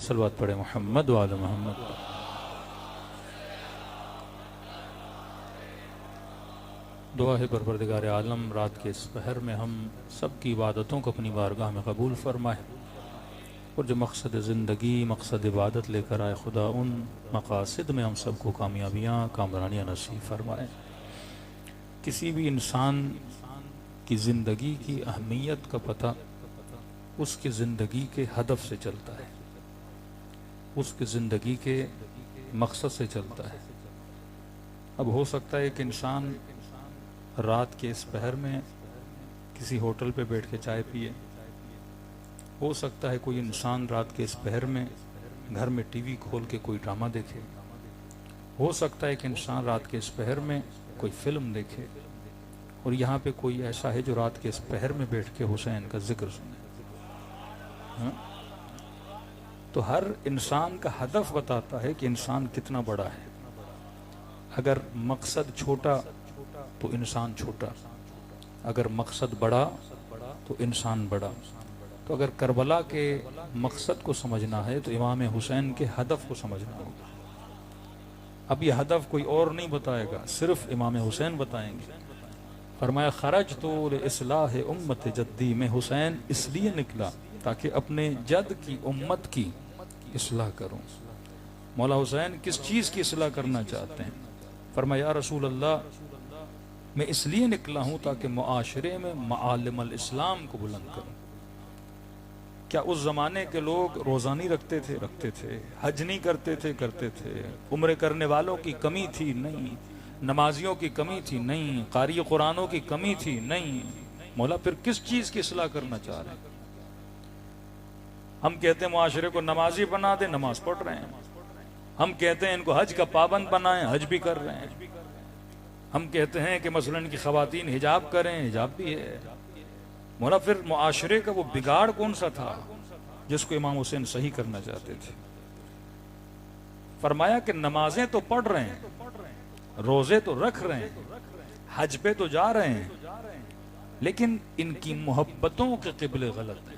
सलवात पढ़े मोहम्मद व आले मोहम्मद। दुआ है परवरदिगार आलम रात के इस पहर में हम सब की इबादतों को अपनी बारगाह में कबूल फरमाए और जो मकसद ज़िंदगी मकसद इबादत लेकर आए खुदा उन मकासद में हम सबको कामयाबियाँ कामरानियाँ नसीब फरमाए। किसी भी इंसान की ज़िंदगी की अहमियत का पता उसकी ज़िंदगी के हदफ से चलता है, उसकी ज़िंदगी के मकसद से चलता है। अब हो सकता है कि इंसान रात के इस पहर में किसी होटल पे बैठ के चाय पिए, हो सकता है कोई इंसान रात के इस पहर में घर में टीवी खोल के कोई ड्रामा देखे, हो सकता है कि इंसान रात के इस पहर में कोई फिल्म देखे, और यहाँ पे कोई ऐसा है जो रात के इस पहर में बैठ के हुसैन का जिक्र सुने। तो हर इंसान का हदफ बताता है कि इंसान कितना बड़ा है। अगर मकसद छोटा तो इंसान छोटा, अगर मकसद बड़ा तो इंसान बड़ा। तो अगर करबला के मकसद को समझना है तो इमाम हुसैन के हदफ को समझना होगा। अब ये हदफ कोई और नहीं बताएगा, सिर्फ इमाम हुसैन बताएंगे। फरमाया खरज तो इस्लाह उम्मत जद्दी, में हुसैन इसलिए निकला ताकि अपने जद की उम्मत की इस्लाह करूं। मौला हुसैन किस चीज़ की इस्लाह करना चाहते हैं? फरमाया या रसूल अल्लाह, मैं इसलिए निकला हूं ताकि मुआशरे में मालिमल इस्लाम को बुलंद करूं। क्या उस जमाने के लोग रोजानी रखते थे, हज नहीं करते थे, उम्र करने वालों की कमी थी? नहीं। नमाजियों की कमी थी? नहीं। कारी कुरानों की कमी थी? नहीं। मौला फिर किस चीज की इस्लाह करना चाह रहे हैं? हम कहते हैं मुआशरे को नमाजी बना दे, नमाज पढ़ रहे हैं। हम कहते हैं इनको हज का पाबंद बनाएं, हज भी कर रहे हैं। हम कहते हैं कि मसलन की खवातीन हिजाब करें, हिजाब भी है। मौला फिर मुआशरे का वो बिगाड़ कौन सा था जिसको इमाम हुसैन सही करना चाहते थे? फरमाया कि नमाजें तो पढ़ रहे हैं, रोजे तो रख रहे हैं, हज पे तो जा रहे हैं, लेकिन इनकी मोहब्बतों के किबले गलत हैं।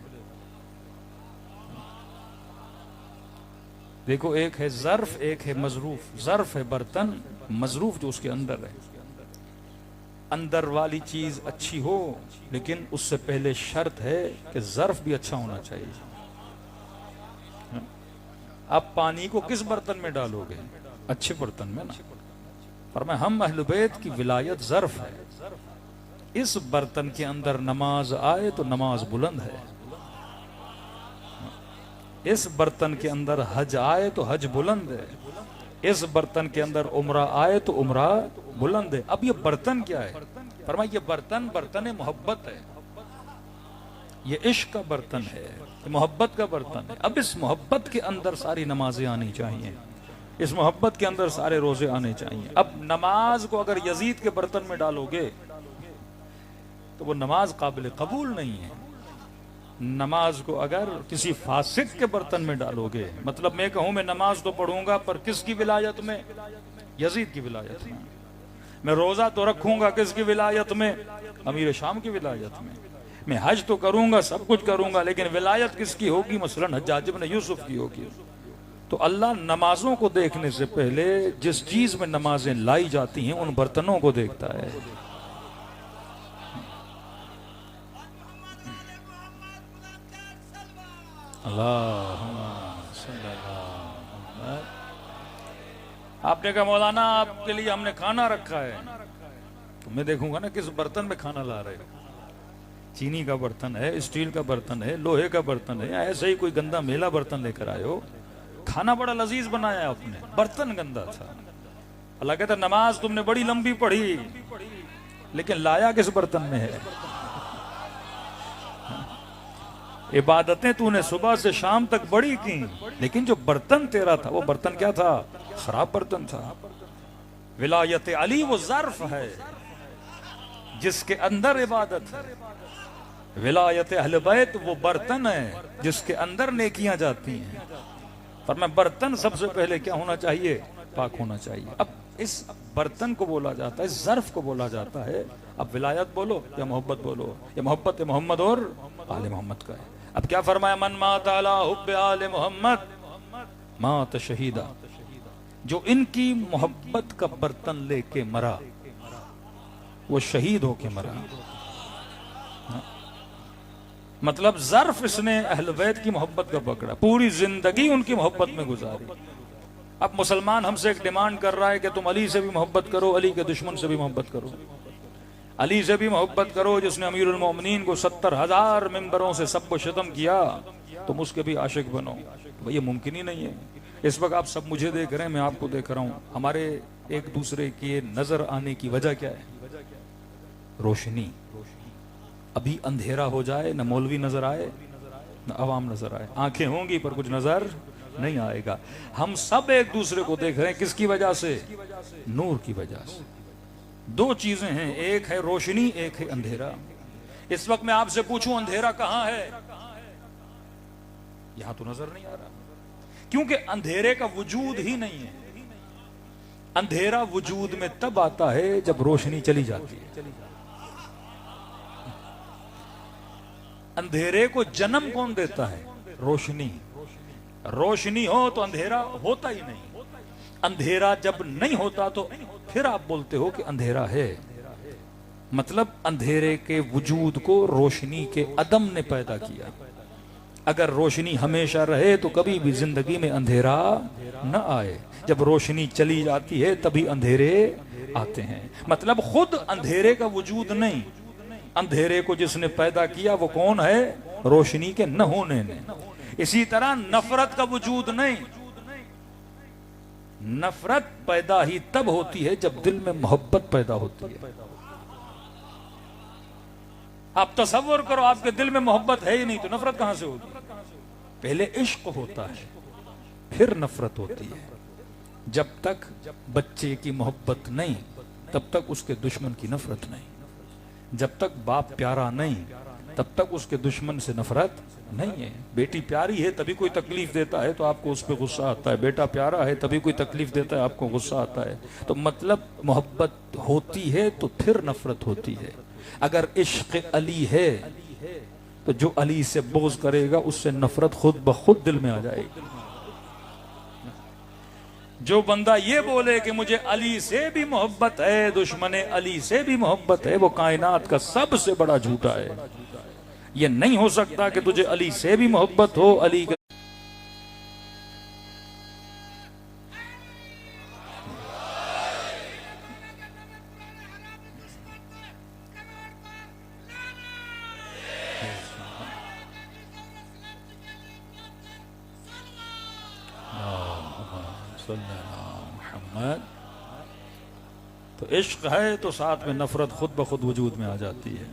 देखो, एक है ज़र्फ, एक है मजरूफ। ज़र्फ है बर्तन, मजरूफ जो उसके अंदर है। अंदर वाली चीज अच्छी हो, लेकिन उससे पहले शर्त है कि ज़र्फ भी अच्छा होना चाहिए। आप पानी को किस बर्तन में डालोगे? अच्छे बर्तन में ना। फरमाया हम अहले बैत की विलायत ज़र्फ है। इस बर्तन के अंदर नमाज आए तो नमाज बुलंद है, इस बर्तन के अंदर हज आए तो हज बुलंद है, इस बर्तन के अंदर उम्रा आए तो उम्रा बुलंद है। अब ये बर्तन क्या है? फरमाया ये बर्तन मोहब्बत है, ये इश्क का बर्तन है, ये मोहब्बत का बर्तन है। अब इस मोहब्बत के अंदर सारी नमाजें आनी चाहिए, इस मोहब्बत के अंदर सारे रोजे आने चाहिए। अब नमाज को अगर यजीद के बर्तन में डालोगे तो वो नमाज काबिल कबूल नहीं है। नमाज को अगर किसी फासिक के बर्तन में डालोगे, मतलब मैं कहूं मैं नमाज तो पढ़ूंगा पर किसकी विलायत में? यजीद की विलायत में। मैं रोजा तो रखूंगा किसकी विलायत में? अमीर शाम की विलायत में। मैं हज तो करूंगा, सब कुछ करूंगा, लेकिन विलायत किसकी होगी? मसलन हज्जाज इब्न यूसुफ की होगी। तो अल्लाह नमाजों को देखने से पहले जिस चीज में नमाजें लाई जाती हैं उन बर्तनों को देखता है। आपने कहा मौलाना आपके लिए हमने खाना रखा है, तो मैं देखूंगा ना किस बर्तन में खाना ला रहे हो। चीनी का बर्तन है, स्टील का बर्तन है, लोहे का बर्तन है, ऐसे ही कोई गंदा मेला बर्तन लेकर आए हो। खाना बड़ा लजीज बनाया आपने, बर्तन गंदा था। अल्लाह कहता नमाज तुमने बड़ी लंबी पढ़ी, लेकिन लाया किस बर्तन में है? इबादतें तूने सुबह से शाम तक बड़ी की, लेकिन जो बर्तन तेरा था वो बर्तन क्या था? खराब बर्तन था। विलायत अली वो ज़र्फ है जिसके अंदर इबादत है, विलायत अहले बैत वो बर्तन है जिसके अंदर नेकियां जाती हैं। पर मैं बर्तन सबसे पहले क्या होना चाहिए? पाक होना चाहिए। अब इस बर्तन को बोला जाता है, इस ज़र्फ को बोला जाता है। अब विलायत बोलो या मोहब्बत बोलो, या मोहब्बत मोहम्मद और आले मोहम्मद का है। अब क्या फरमाया? मन मात अला हुब्बे आले मोहम्मद, मात शहीदा, जो इनकी मोहब्बत का बर्तन लेके मरा वो शहीद होके मरा। मतलब ज़र्फ इसने अहले बैत की मोहब्बत का पकड़ा, पूरी जिंदगी उनकी मोहब्बत में गुजारी। अब मुसलमान हमसे एक डिमांड कर रहा है कि तुम अली से भी मोहब्बत करो, अली के दुश्मन से भी मोहब्बत करो, अली से भी मोहब्बत करो जिसने अमीरुल मोमिनीन को 70,000 मिंबरों से सब शतम किया, तुम उसके भी आशिक बनो। भाई ये मुमकिन ही नहीं है। इस वक्त आप सब मुझे देख रहे हैं, मैं आपको देख रहा हूँ, हमारे एक दूसरे के नजर आने की वजह क्या है? रोशनी। अभी अंधेरा हो जाए, न मौलवी नजर आए न अवाम नजर आए, आंखें होंगी पर कुछ नजर नहीं आएगा। हम सब एक दूसरे को देख रहे हैं, किसकी वजह से? नूर की वजह से। दो चीजें हैं, एक है रोशनी, एक है अंधेरा। इस वक्त मैं आपसे पूछूं अंधेरा कहां है? यहां तो नजर नहीं आ रहा, क्योंकि अंधेरे का वजूद ही नहीं है। अंधेरा वजूद में तब आता है जब रोशनी चली जाती है। अंधेरे को जन्म कौन देता है? रोशनी। रोशनी हो तो अंधेरा होता ही नहीं। अंधेरा जब नहीं होता तो फिर आप बोलते हो कि अंधेरा है। मतलब अंधेरे के वजूद को रोशनी के अदम ने पैदा किया। अगर रोशनी हमेशा रहे तो कभी भी जिंदगी में अंधेरा न आए। जब रोशनी चली जाती है तभी अंधेरे आते हैं। मतलब खुद अंधेरे का वजूद नहीं, अंधेरे को जिसने पैदा किया वो कौन है? रोशनी के न होने ने। इसी तरह नफरत का वजूद नहीं। नफरत पैदा ही तब होती है जब दिल में मोहब्बत पैदा होती है। आप तसव्वुर करो, आपके दिल में मोहब्बत है ही नहीं तो नफरत कहां से होगी? पहले इश्क होता है, फिर नफरत होती है। जब तक बच्चे की मोहब्बत नहीं तब तक उसके दुश्मन की नफरत नहीं। जब तक बाप प्यारा नहीं तब तक उसके दुश्मन से नफरत नहीं है। बेटी प्यारी है तभी कोई तकलीफ देता है तो आपको उस पर गुस्सा आता है। बेटा प्यारा है तभी कोई तकलीफ देता है, आपको गुस्सा आता है। तो मतलब मोहब्बत होती है तो फिर नफरत होती है। अगर इश्क अली है तो जो अली से बोझ करेगा उससे नफरत खुद ब खुद दिल में आ जाएगी। जो बंदा ये बोले कि मुझे अली से भी मोहब्बत है, दुश्मने अली से भी मोहब्बत है, वो कायनात का सबसे बड़ा झूठा है। ये नहीं हो सकता कि तुझे अली से भी मोहब्बत हो, अली का मोहम्मद। तो इश्क है तो साथ में नफरत खुद ब खुद वजूद में आ जाती है।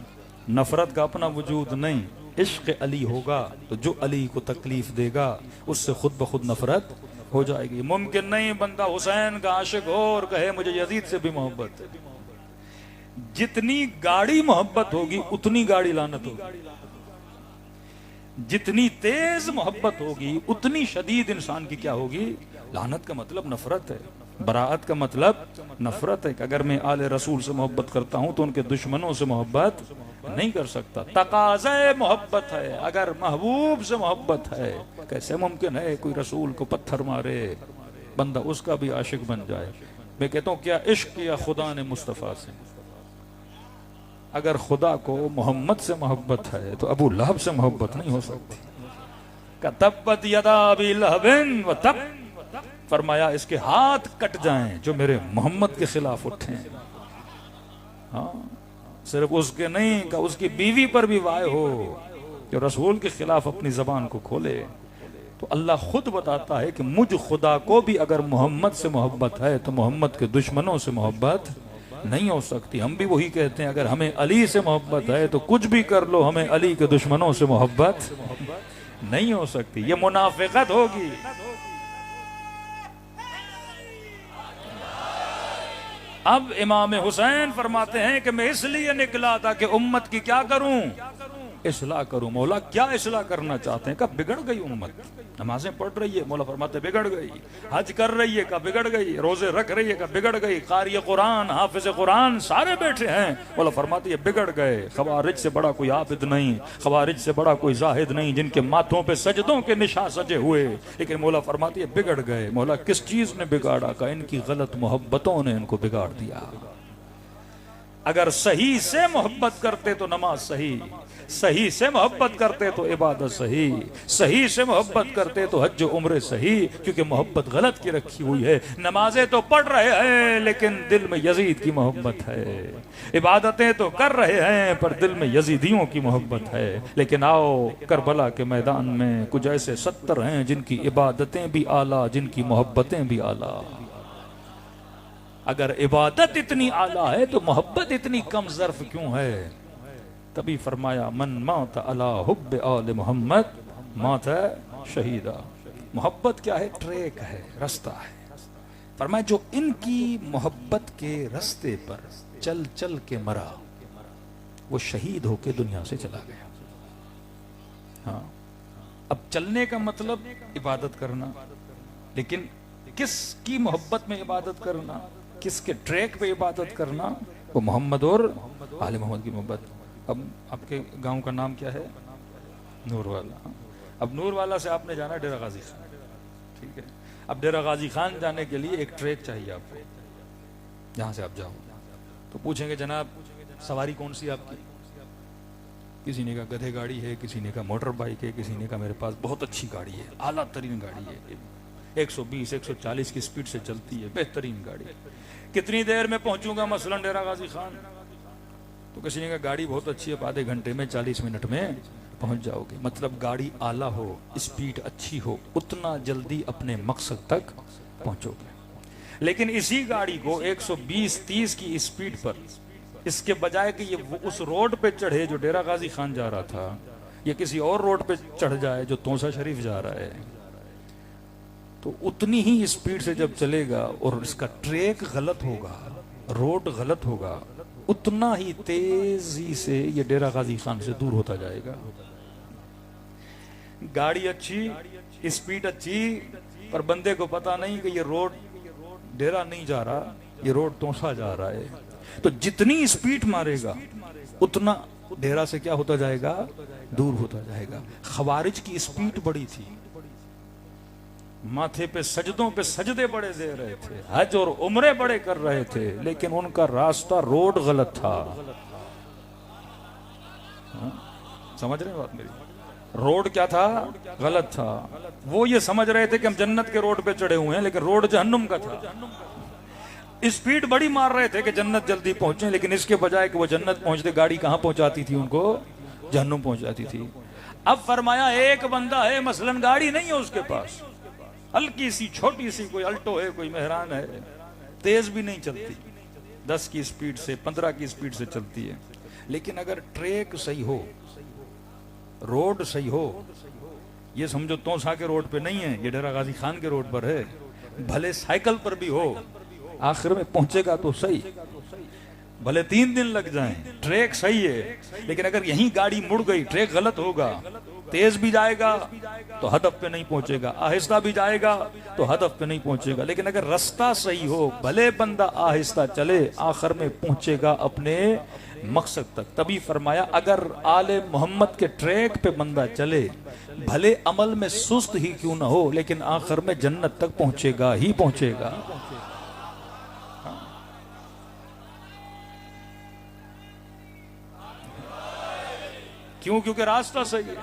नफरत का अपना वजूद नहीं, इश्क अली होगा तो जो अली को तकलीफ देगा उससे खुद ब खुद नफरत हो जाएगी। मुमकिन नहीं बंदा हुसैन का आशिक हो और कहे मुझे यजीद से भी मोहब्बत है। जितनी गाढ़ी मोहब्बत होगी उतनी गाढ़ी लानत होगी। जितनी तेज मोहब्बत होगी उतनी शदीद इंसान की क्या होगी? लानत का मतलब नफरत है, बराअत का मतलब नफरत है। अगर मैं आले रसूल से मोहब्बत करता हूं तो उनके दुश्मनों से मोहब्बत नहीं कर सकता। तकाज़े मोहब्बत है। अगर महबूब से मोहब्बत है, कैसे मुमकिन है कोई रसूल को पत्थर मारे बंदा उसका भी आशिक बन जाए? मैं कहता हूं क्या इश्क किया खुदा ने मुस्तफ़ा से? अगर खुदा को मोहम्मद से मोहब्बत है तो अबू लहब से मोहब्बत नहीं हो सकती। तब्बत यदा अबी लहबिन व तब, फरमाया इसके हाथ कट जाएं जो मेरे मोहम्मद के खिलाफ उठे। हाँ, सिर्फ उसके नहीं का उसकी बीवी पर भी वाय हो जो रसूल के खिलाफ अपनी जबान को खोले। तो अल्लाह खुद बताता है कि मुझ खुदा को भी अगर मोहम्मद से मोहब्बत है तो मोहम्मद के दुश्मनों से मोहब्बत नहीं हो सकती। हम भी वही कहते हैं, अगर हमें अली से मोहब्बत है तो कुछ भी कर लो, हमें अली के दुश्मनों से मोहब्बत नहीं हो सकती। ये मुनाफिकत होगी। अब इमाम हुसैन फरमाते हैं कि मैं इसलिए निकला था कि उम्मत की क्या करूं? इस्लाह करूं। मौला क्या इस्लाह करना चाहते हैं? कब बिगड़ गई उम्मत, नमाजें पढ़ रही है, मौला फरमाते बिगड़ गई, हज कर रही है, कब बिगड़ गई, रोजे रख रही है, कब बिगड़ गई, कारी कुरान हाफिज कुरान सारे बैठे हैं, मौला फरमाते बिगड़ गए। खवारिज से बड़ा कोई आबिद नहीं, खवारिज से बड़ा कोई जाहिद नहीं, जिनके माथों पे सजदों के निशान सजे हुए, लेकिन मौला फरमाती है बिगड़ गए। मौला किस चीज ने बिगाड़ा? का इनकी गलत मोहब्बतों ने इनको बिगाड़ दिया। अगर सही से मोहब्बत करते तो नमाज सही, सही से मोहब्बत करते तो इबादत सही, सही से मोहब्बत करते तो हज उम्र सही, क्योंकि मोहब्बत गलत की रखी हुई है। नमाजें तो पढ़ रहे हैं लेकिन दिल में यजीद की मोहब्बत है, इबादतें तो कर रहे हैं पर दिल में यजीदियों की मोहब्बत है। लेकिन आओ करबला के मैदान में कुछ ऐसे 70 हैं जिनकी इबादतें भी आला, जिनकी मोहब्बतें भी आला। अगर इबादत इतनी आला है तो मोहब्बत इतनी कम ज़र्फ क्यों है? तभी फरमाया मन मात अला हुब्ब आल मोहम्मद मात शहीदा। मोहब्बत क्या है? ट्रैक है, रास्ता है। फरमाया जो इनकी मोहब्बत के रास्ते पर चल चल के मरा वो शहीद होके दुनिया से चला गया। हाँ, अब चलने का मतलब इबादत करना, लेकिन किसकी मोहब्बत में इबादत करना, किसके ट्रैक पे इबादत करना? वो मोहम्मद और आले मोहम्मद की मोहब्बत। अब आपके गांव का नाम क्या है? नूरवाला। अब नूरवाला से आपने जाना डेरा गाजी खान, ठीक है। अब डेरा गाजी खान जाने के लिए एक ट्रैक चाहिए आपको, जहां से आप जाओ। तो पूछेंगे जनाब सवारी कौन सी आपकी? किसी ने कहा गधे गाड़ी है, किसी ने कहा मोटर बाइक है, किसी ने कहा मेरे पास बहुत अच्छी गाड़ी है, आला तरीन गाड़ी है, 120 140 की स्पीड से चलती है, बेहतरीन गाड़ी। कितनी देर में पहुंचूंगा मसलन डेरा गाजी खान? तो किसी ने कहा गाड़ी बहुत अच्छी है, आधे घंटे में 40 मिनट में पहुंच जाओगे। मतलब गाड़ी आला हो, स्पीड अच्छी हो, उतना जल्दी अपने मकसद तक पहुंचोगे। लेकिन इसी गाड़ी को 120-30 की स्पीड पर, इसके बजाय कि ये उस रोड पे चढ़े जो डेरा गाजी खान जा रहा था, ये किसी और रोड पे चढ़ जाए जो तौसा शरीफ जा रहा है, तो उतनी ही स्पीड से जब चलेगा और इसका ट्रैक गलत होगा, रोड गलत होगा, उतना ही तेजी से ये डेरा गाजी खान से दूर होता जाएगा। गाड़ी अच्छी, स्पीड अच्छी, पर बंदे को पता नहीं कि ये रोड डेरा नहीं जा रहा, ये रोड तौसा जा रहा है। तो जितनी स्पीड मारेगा उतना डेरा से क्या होता जाएगा? दूर होता जाएगा। खवारिज की स्पीड बड़ी थी, माथे पे सजदों पे सजदे बड़े दे रहे थे, हज और उम्रे बड़े कर रहे थे, लेकिन उनका रास्ता रोड गलत था। समझ रहे हैं बात मेरी? रोड क्या था? गलत था। वो ये समझ रहे थे कि हम जन्नत के रोड पे चढ़े हुए हैं, लेकिन रोड जहन्नुम का था। स्पीड बड़ी मार रहे थे कि जन्नत जल्दी पहुंचे, लेकिन इसके बजाय कि वो जन्नत पहुंचते, गाड़ी कहां पहुंचाती थी उनको? जहन्नुम पहुंचाती थी। अब फरमाया एक बंदा है मसलन गाड़ी नहीं है उसके पास, हल्की सी छोटी सी कोई अल्टो है, कोई मेहरान है, तेज भी नहीं चलती, 10 की स्पीड से 15 की स्पीड से चलती है। लेकिन अगर ट्रैक सही हो, रोड सही हो, ये समझो तौसा के रोड पे नहीं है, ये डेरा गाजी खान के रोड पर है, भले साइकिल पर भी हो, आखिर में पहुंचेगा तो सही, भले 3 दिन लग जाएं, ट्रैक सही है। लेकिन अगर यहीं गाड़ी मुड़ गई, ट्रैक गलत होगा, तेज भी जाएगा तो हदफ पे नहीं पहुंचेगा, आहिस्ता भी जाएगा तो हदफ पे नहीं पहुंचेगा। लेकिन अगर रास्ता सही हो, भले बंदा आहिस्ता चले, आखिर में पहुंचेगा अपने मकसद तक। तभी फरमाया अगर आले मोहम्मद के ट्रैक पे बंदा चले, भले अमल में सुस्त ही क्यों ना हो, लेकिन आखिर में जन्नत तक पहुंचेगा ही पहुंचेगा। क्यों? क्योंकि रास्ता सही है।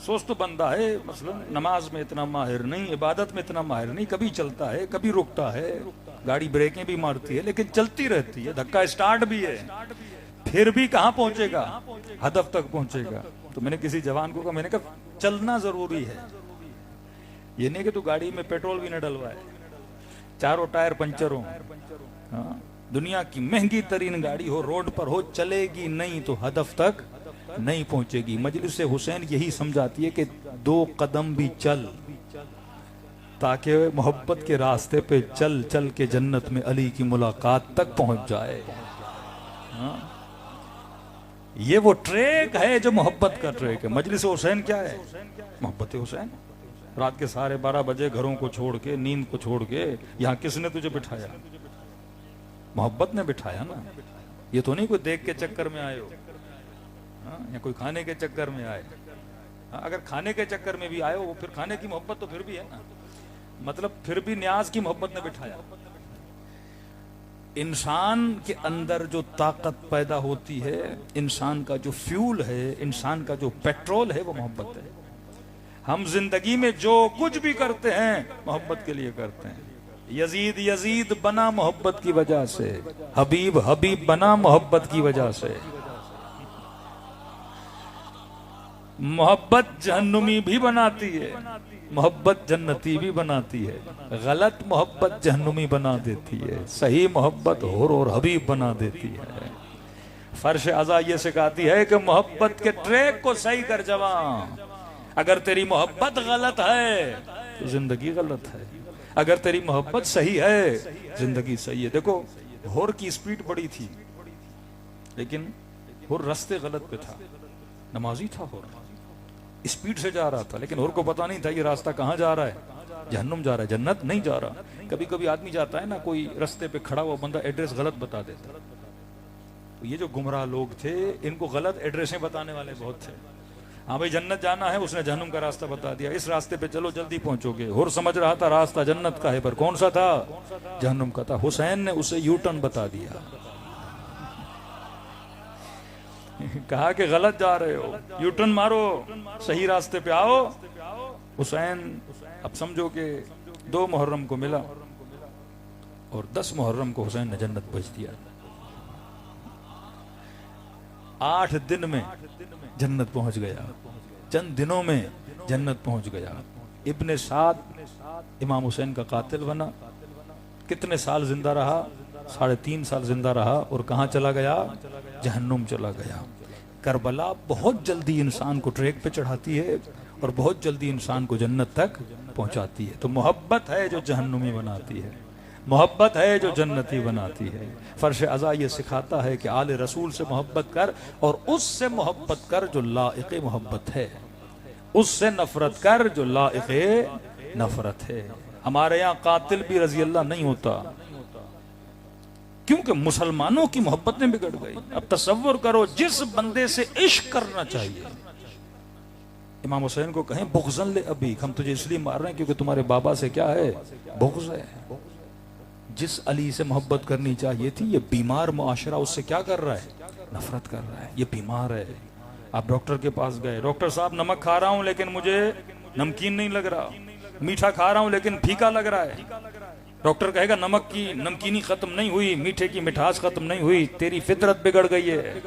सुस्त बंदा है, मसलन नमाज में इतना माहिर नहीं, इबादत में इतना माहिर नहीं, कभी चलता है कभी रुकता है, गाड़ी ब्रेकें भी मारती है लेकिन चलती रहती है, धक्का स्टार्ट भी है, फिर भी कहां पहुंचेगा? हदफ तक पहुंचेगा। तो मैंने किसी जवान को कहा, मैंने कहा चलना जरूरी है, ये नहीं कि तू गाड़ी में पेट्रोल भी न डलवाए, चारों टायर पंचर हो, हाँ, दुनिया की महंगी तरीन गाड़ी हो, रोड पर हो, चलेगी नहीं तो हदफ तक नहीं पहुंचेगी। मजलिस हुसैन यही समझाती है कि 2 कदम भी चल, ताकि मोहब्बत के रास्ते पे चल चल के जन्नत में अली की मुलाकात तक पहुंच जाए। हाँ? ये वो ट्रैक है जो मोहब्बत का ट्रैक है। मजलिस हुसैन क्या है? मोहब्बत हुसैन। रात के 12:30 बजे घरों को छोड़ के, नींद को छोड़ के यहाँ किसने तुझे बिठाया? मोहब्बत ने बिठाया ना। ये तो नहीं कोई देख के चक्कर में आए हो, हाँ? या कोई खाने के चक्कर में आए। हाँ, अगर खाने के चक्कर में भी आए हो, फिर खाने की मोहब्बत तो फिर भी है ना, मतलब फिर भी न्याज की मोहब्बत ने बिठाया। इंसान के अंदर जो ताकत पैदा होती है, इंसान का जो फ्यूल है, इंसान का जो पेट्रोल है, वो मोहब्बत है। हम जिंदगी में जो कुछ भी करते हैं मोहब्बत के लिए करते हैं। यजीद यजीद बना मोहब्बत की वजह से, हबीब हबीब बना मोहब्बत की वजह से। मोहब्बत जहन्नुमी भी बनाती है, मोहब्बत जन्नती भी बनाती है। गलत मोहब्बत जहन्नुमी बना देती है, सही मोहब्बत हुर और हबीब बना देती है। फर्श अज़ा ये सिखाती है कि मोहब्बत के ट्रैक को सही कर जवान। अगर तेरी मोहब्बत गलत है तो जिंदगी गलत है, अगर तेरी मोहब्बत सही है जिंदगी सही है। देखो, हुर की स्पीड बड़ी थी, लेकिन हुर रास्ते गलत पे था। नमाजी था हुर, स्पीड से जा रहा था, लेकिन हुर को पता नहीं था ये रास्ता कहाँ जा रहा है, जहन्नुम जा रहा है, जन्नत नहीं जा रहा। कभी कभी आदमी जाता है ना, कोई रास्ते पे खड़ा हुआ बंदा एड्रेस गलत बता देता। तो ये जो गुमराह लोग थे, इनको गलत एड्रेसें बताने वाले बहुत थे। हाँ भाई, जन्नत जाना है, उसने जहन्नुम का रास्ता बता दिया, इस रास्ते पे चलो जल्दी पहुंचोगे। हुर समझ रहा था रास्ता जन्नत का है, पर कौन सा था? जहन्नुम का था। हुसैन ने उसे यू टर्न बता दिया, कहा कि गलत जा रहे हो, यू टर्न मारो, सही रास्ते पे आओ। हुसैन, अब समझो कि 2 मुहर्रम को मिला और 10 मुहर्रम को हुसैन ने जन्नत भेज दिया। 8 दिन में जन्नत पहुंच गया, चंद दिनों में जन्नत पहुंच गया। इब्ने साद इमाम हुसैन का कातिल बना। कितने साल जिंदा रहा? 3.5 साल जिंदा रहा, और कहां चला गया? जहन्नुम चला गया। करबला बहुत जल्दी इंसान को ट्रैक पे चढ़ाती है और बहुत जल्दी इंसान को जन्नत तक पहुंचाती है। तो मोहब्बत है जो जहन्नुमी बनाती है, मोहब्बत है जो जन्नती बनाती है। फर्श अज़ा ये सिखाता है कि आले रसूल से मोहब्बत कर, और उससे मोहब्बत कर जो लाइक़े मोहब्बत है, उससे नफरत कर जो लाइक़े नफरत है। हमारे यहाँ कातिल भी रज़ी अल्लाह नहीं होता, क्योंकि मुसलमानों की मोहब्बत में बिगड़ गई। अब तसव्वुर करो, जिस बंदे से इश्क करना चाहिए, इमाम हुसैन को कहें बुग़्ज़न ले अभी, हम तुझे इसलिए मार रहे हैं क्योंकि तुम्हारे बाबा से क्या है? बुग़्ज़ है। जिस अली से मोहब्बत करनी चाहिए थी, ये बीमार मुआशरा उससे क्या कर रहा है? नफरत कर रहा है। ये बीमार है। आप डॉक्टर के पास गए, डॉक्टर साहब नमक खा रहा हूं लेकिन मुझे नमकीन नहीं लग रहा, मीठा खा रहा हूं लेकिन फीका लग रहा है। डॉक्टर कहेगा नमक की नमकीनी खत्म नहीं हुई, मीठे की मिठास खत्म नहीं हुई, तेरी फितरत बिगड़ गई है।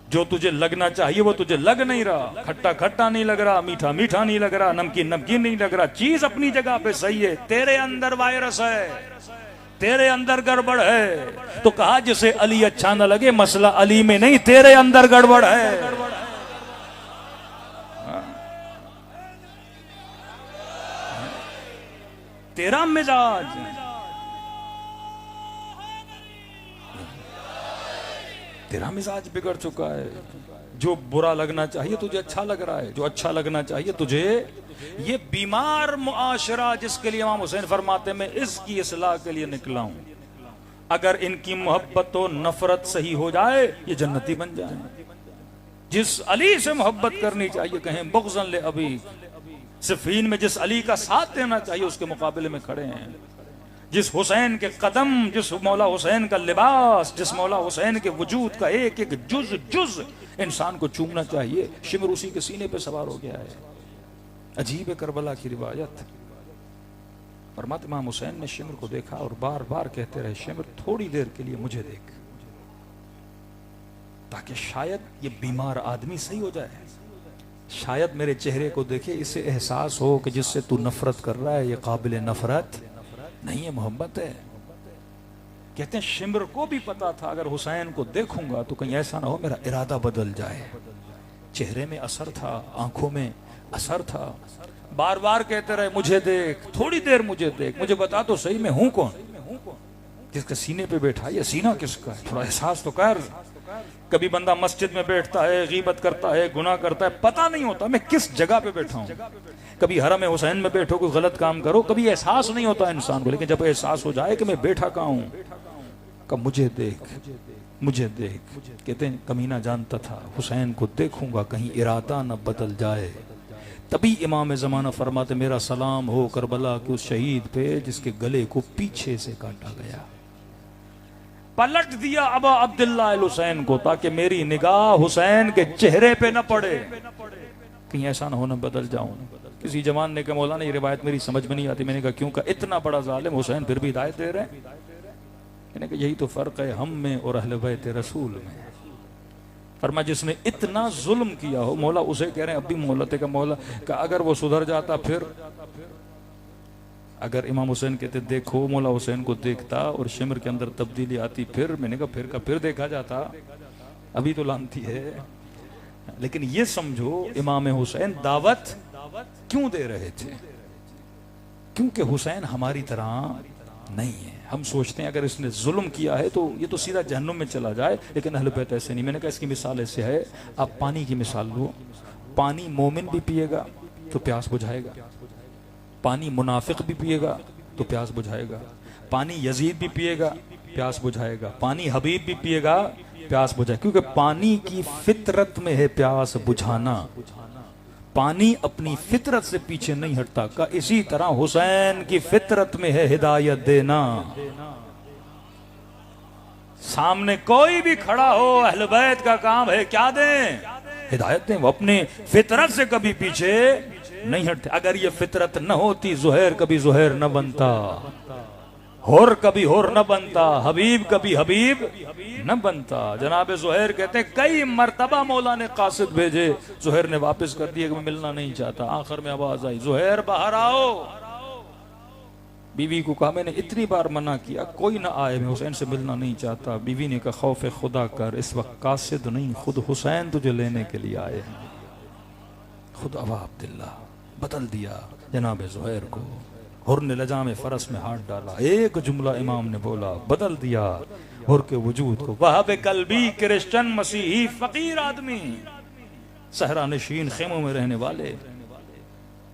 जो तुझे लगना चाहिए वो तुझे लग नहीं रहा। खट्टा खट्टा नहीं लग रहा, मीठा मीठा नहीं लग रहा, नमकीन नमकीन नहीं लग रहा। चीज अपनी जगह पे सही है, तेरे अंदर वायरस है, तेरे अंदर गड़बड़ है। तो कहा जिसे अली अच्छा न लगे, मसला अली में नहीं, तेरे अंदर गड़बड़ है। तेरा मिजाज, तेरा मिजाज बिगड़ चुका है। जो बुरा लगना चाहिए तुझे अच्छा लग रहा है, जो अच्छा लगना चाहिए तुझे। ये बीमार मुआशरा जिसके लिए इमाम हुसैन फरमाते मैं इसकी इस्लाह के लिए निकला हूं। अगर इनकी मोहब्बत और नफरत सही हो जाए, ये जन्नती बन जाए। जिस अली से मोहब्बत करनी चाहिए, कहें बुग़्ज़न ले अभी, सिफ़ीन में जिस अली का साथ देना चाहिए उसके मुकाबले में खड़े हैं। जिस हुसैन के कदम, जिस मौला हुसैन का लिबास, जिस मौला हुसैन के वजूद का एक एक जुज जुज इंसान को चूमना चाहिए, शिमर उसी के सीने पे सवार हो गया है। अजीब है करबला की रिवायत। फरमाते इमाम हुसैन ने शिमर को देखा और बार बार कहते रहे, शिमर थोड़ी देर के लिए मुझे देख, ताकि शायद ये बीमार आदमी सही हो जाए, शायद मेरे चेहरे को देखे, इससे एहसास हो कि जिससे तू नफरत कर रहा है ये काबिल नफरत नहीं है, मोहब्बत है। कहते हैं शिमर को भी पता था अगर हुसैन को देखूंगा तो कहीं ऐसा ना हो मेरा इरादा बदल जाए। चेहरे में असर था, आंखों में असर था। बार बार कहते रहे मुझे देख, थोड़ी देर मुझे देख, मुझे बता तो सही मैं हूं कौन। जिसके सीने पे बैठा है, ये सीना किसका है, थोड़ा एहसास तो कर। कभी बंदा मस्जिद में बैठता है, गीबत करता है, गुनाह करता है, पता नहीं होता मैं किस जगह पे बैठा हूँ। कभी हरम हुसैन में बैठो, कोई गलत काम करो, कभी एहसास नहीं होता इंसान को। लेकिन जब एहसास हो जाए कि मैं बैठा कहाँ हूँ, कब मुझे देख, मुझे देख। कहते हैं कमीना जानता था हुसैन को देखूंगा कहीं इरादा न बदल जाए। तभी इमाम ज़माना फरमाते मेरा सलाम हो करबला के उस शहीद पे जिसके गले को पीछे से काटा गया। पलट दिया अबा अब्दुल्ला अल हुसैन को ताकि मेरी निगाह हुसैन के चेहरे पे न पड़े, कहीं ऐसा न हो न बदल जाऊं। किसी जवान ने कहा मौलाना ये रिवायत मेरी समझ में नहीं आती। मैंने कहा क्यों? का इतना बड़ा जालिम हुसैन फिर भी हिदायत दे रहे हैं। मैंने कहा यही तो फर्क है हम में और अहले बैत रसूल में। फरमा जिसने इतना जुल्म किया हो, मौला उसे कह रहे हैं अब भी मोहलत का मौला का अगर वो सुधर जाता फिर। अगर इमाम हुसैन कहते देखो, मौला हुसैन को देखता और शिमर के अंदर तब्दीली आती फिर। मैंने कहा फिर देखा जाता, अभी तो लानती है। लेकिन ये समझो इमाम हुसैन दावत क्यों दे रहे थे? क्योंकि हुसैन हमारी तरह नहीं है। हम सोचते हैं अगर इसने जुल्म किया है तो ये तो सीधा जहन्नुम में चला जाए, लेकिन अहले बैत ऐसे नहीं। मैंने कहा इसकी मिसाल ऐसे है, आप पानी की मिसाल लो। पानी मोमिन भी पिएगा तो प्यास बुझाएगा, पानी मुनाफिक भी पिएगा तो प्यास बुझाएगा, पानी यजीद भी पिएगा प्यास बुझाएगा, पानी हबीब भी पिएगा प्यास बुझाएगा। क्योंकि पानी की फितरत में है प्यास बुझाना, पानी अपनी फितरत से पीछे नहीं हटता। का इसी तरह हुसैन की फितरत में है हिदायत देना। सामने कोई भी खड़ा हो, अहले बैत का काम है क्या दें? हिदायत दें। वो अपने फितरत से कभी पीछे नहीं हटते। अगर ये फितरत न होती ज़ुहैर कभी ज़ुहैर न बनता, होर कभी होर न बनता, हबीब कभी हबीब न बनता। जनाब ज़ुहैर कहते हैं कई मर्तबा मौला ने कासिद भेजे, ज़ुहैर ने वापस कर दिया कि मैं मिलना नहीं चाहता। आखिर में आवाज आई ज़ुहैर बाहर आओ। बीवी को कहा मैंने इतनी बार मना किया कोई ना आए, मैं हुसैन से मिलना नहीं चाहता। बीवी ने कहा खौफ खुदा कर, इस वक्त कासिद नहीं खुद हुसैन तुझे लेने के लिए आए हैं। खुद अबा अब्दुल्ला बदल दिया जनाब ज़ुहैर को। हुर ने लजा में फरस में हाथ डाला, एक जुमला इमाम ने बोला बदल दिया हुर के वजूद को। वहाब कल्बी क्रिश्चियन मसीही फकीर आदमी, सहरा नशीन खेमों में रहने वाले,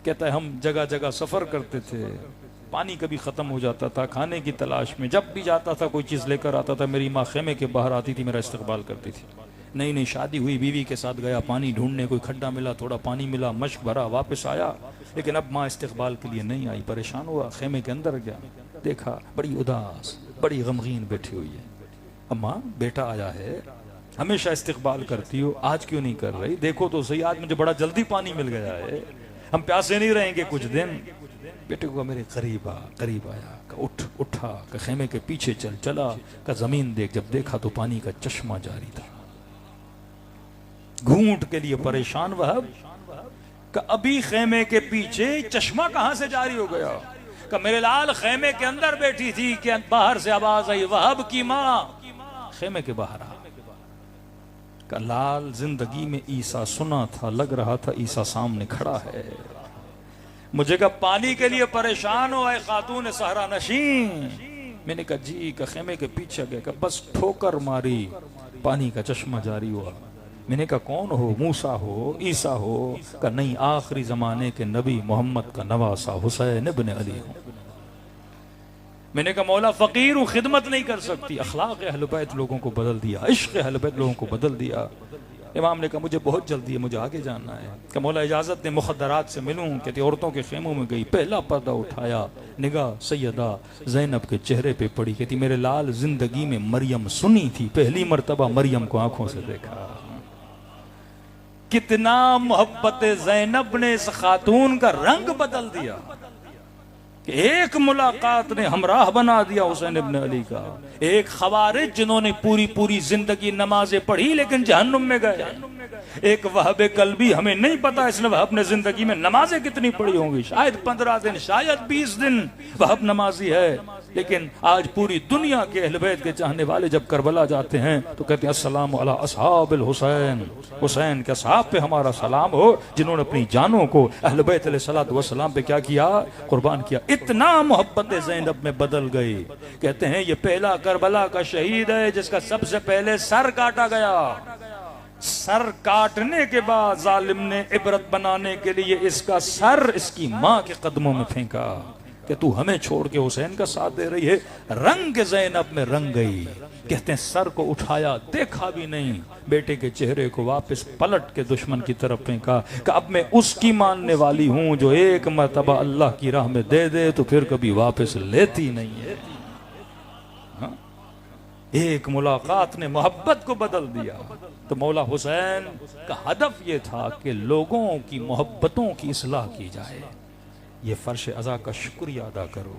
कहता है हम जगह जगह सफर करते थे, पानी कभी खत्म हो जाता था, खाने की तलाश में जब भी जाता था कोई चीज लेकर आता था। मेरी माँ खेमे के बाहर आती थी, मेरा इस्तकबाल करती थी। नई नई शादी हुई, बीवी के साथ गया पानी ढूंढने, कोई खड्डा मिला थोड़ा पानी मिला, मश्क भरा, वापस आया। लेकिन अब माँ इस्तकबाल के लिए नहीं आई, परेशान हुआ, खेमे के अंदर गया, देखा बड़ी उदास बड़ी गमगीन बैठी हुई है। अम्मा बेटा आया है, हमेशा इस्तकबाल करती हो, आज क्यों नहीं कर रही? देखो तो सही आज मुझे बड़ा जल्दी पानी मिल गया है, हम प्यासे नहीं रहेंगे कुछ दिन। बेटे को मेरे करीब आया, उठा, खेमे के पीछे चला, का जमीन देख। जब देखा तो पानी का चश्मा जारी था। घूंट के लिए परेशान वहब का अभी खेमे के पीछे चश्मा कहां से जारी हो गया? का मेरे लाल खेमे के अंदर बैठी थी कि बाहर से आवाज आई वहब की माँ खेमे के बाहर आ। का लाल जिंदगी में ईसा सुना था, लग रहा था ईसा सामने खड़ा है। मुझे का पानी के लिए परेशान हो आए खातून सहरा नशीन। मैंने कहा जी का खेमे के पीछे गया, का बस ठोकर मारी, पानी का चश्मा जारी हुआ। मैंने कहा कौन हो? मूसा हो, ईसा हो? का नहीं, आखिरी जमाने के नबी मोहम्मद का नवासा हुसैन इब्न अली हूं। मैंने कहा मौला फकीर हूं, खिदमत नहीं कर सकती। अखलाक अहले बैत लोगों को बदल दिया, इश्क अहले बैत लोगों को बदल दिया। इमाम ने कहा मुझे बहुत जल्दी है, मुझे आगे जाना है। कि मौला इजाजत ने मुखद्दरात से मिलूं? कहती औरतों के खेमों में गई, पहला पर्दा उठाया, निगाह सैयदा ज़ैनब के चेहरे पे पड़ी। कहती मेरे लाल जिंदगी में मरियम सुनी थी, पहली मर्तबा मरियम को आंखों से देखा। कितना मोहब्बत ज़ैनब ने इस खातून का रंग बदल दिया कि एक मुलाकात ने हमराह बना दिया हुसैन इब्न अली का। एक खवारिज जिन्होंने पूरी पूरी जिंदगी नमाजें पढ़ी लेकिन जहन्नुम में गए। एक वहब कल्बी, हमें नहीं पता इसने वहब ने जिंदगी में नमाजें कितनी पढ़ी होंगी, शायद 15 दिन, शायद 20 दिन वहब नमाजी है। लेकिन आज पूरी दुनिया के अहले बैत के चाहने वाले जब करबला जाते हैं तो कहते हैं अस्सलामु अला अस्हाबिल हुसैन, हुसैन के असहाब पे हमारा सलाम हो जिन्होंने अपनी जानों को अहले बैत अलैहिस्सलातु वस्सलाम पे क्या किया? कुर्बान किया। इतना मोहब्बत ज़ैनब में बदल गई। कहते हैं ये पहला करबला का शहीद है जिसका सबसे पहले सर काटा गया। सर काटने के बाद जालिम ने इबरत बनाने के लिए इसका सर इसकी माँ के कदमों में फेंका कि तू हमें छोड़ के हुसैन का साथ दे रही है। रंग ज़ैनब में रंग गई। कहते हैं सर को उठाया, देखा भी नहीं, बेटे के चेहरे को वापस पलट के दुश्मन की तरफ फेंका कि अब मैं उसकी मानने वाली हूं जो एक मर्तबा अल्लाह की राह में दे दे तो फिर कभी वापस लेती नहीं है। हाँ? एक मुलाकात ने मोहब्बत को बदल दिया। तो मौला हुसैन का हदफ ये था कि लोगों की मोहब्बतों की इस्लाह की जाए। ये फर्श अज़ा का शुक्रिया अदा करो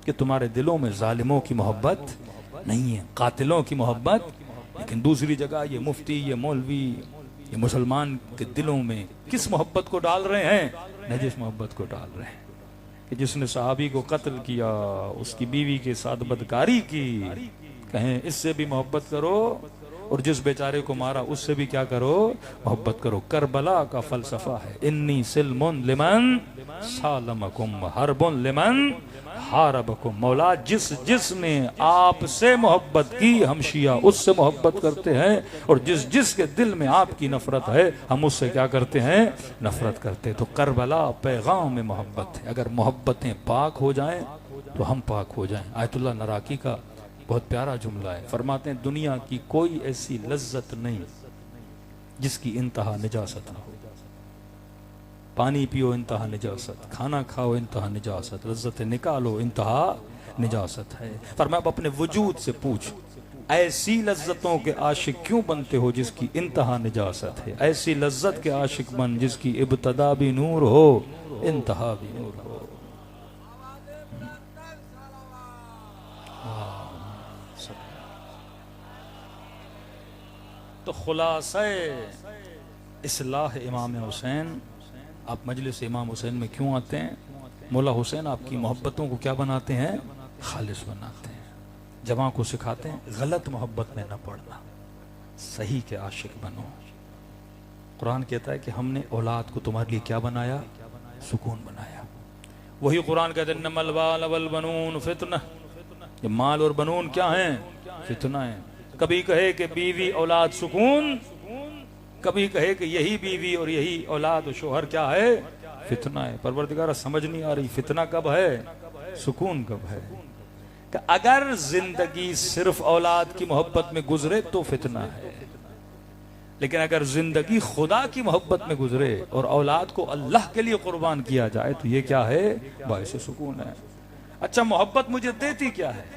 कि तुम्हारे दिलों में जालिमों की मोहब्बत नहीं है, कातिलों की मोहब्बत। लेकिन दूसरी जगह ये मुफ्ती, ये मौलवी, ये मुसलमान के दिलों में किस मोहब्बत को डाल रहे हैं? नजिस मोहब्बत को डाल रहे हैं कि जिसने सहाबी को कत्ल किया, उसकी बीवी के साथ बदकारी की, कहें इससे भी मोहब्बत करो, और जिस बेचारे को मारा उससे भी क्या करो? मोहब्बत करो। करबला का फलसफा है इन्नी सिल्मुन लिमन सालमकुम हरबुन लिमन हारबकुम। मौला जिसने आपसे मोहब्बत की हम शिया उससे मोहब्बत करते हैं, और जिसके दिल में आपकी नफरत है हम उससे क्या करते हैं? नफरत करते हैं। तो करबला पैगाम में मोहब्बत है। अगर मोहब्बतें पाक हो जाएं तो हम पाक हो जाएं। आयतुल्लाह नराकी का बहुत प्यारा जुमला है, फरमाते हैं दुनिया की कोई ऐसी लज्जत नहीं जिसकी इंतहा निजासत ना हो। पानी पियो इंतहा निजासत, खाना खाओ इंतहा निजासत, लज्जत निकालो इंतहा निजासत है। फरमाया अपने वजूद से पूछ, ऐसी लज्जतों के आशिक क्यों बनते हो जिसकी इंतहा निजासत है? ऐसी लज्जत के आशिक बन जिसकी इब्तदा भी नूर हो, इंतहा भी नूर हो। तो खुलासा इस्लाह इमाम हुसैन, आप मजलिस इमाम हुसैन में क्यों आते हैं? मौला हुसैन आपकी मोहब्बतों को क्या बनाते हैं? खालिस बनाते हैं। जमा को सिखाते हैं गलत मोहब्बत में न पड़ना, सही के आशिक बनो। कुरान कहता है कि हमने औलाद को तुम्हारे लिए क्या बनाया? सुकून बनाया। वही कुरान कहते हैं नमल वाल वल बनून फितना। ये माल और बनून क्या हैं? फितना है। कभी कहे कि बीवी औलाद सुकून, कभी कहे कि यही बीवी और यही औलाद और शोहर क्या है? फितना है। परवरदिगार समझ नहीं आ रही फितना कब है, सुकून कब है। कि अगर जिंदगी सिर्फ औलाद की मोहब्बत में गुजरे तो फितना है, लेकिन अगर जिंदगी खुदा की मोहब्बत में गुजरे और औलाद को अल्लाह के लिए कुर्बान किया जाए तो ये क्या है? बाइस सुकून है। अच्छा, मोहब्बत मुझे देती क्या है?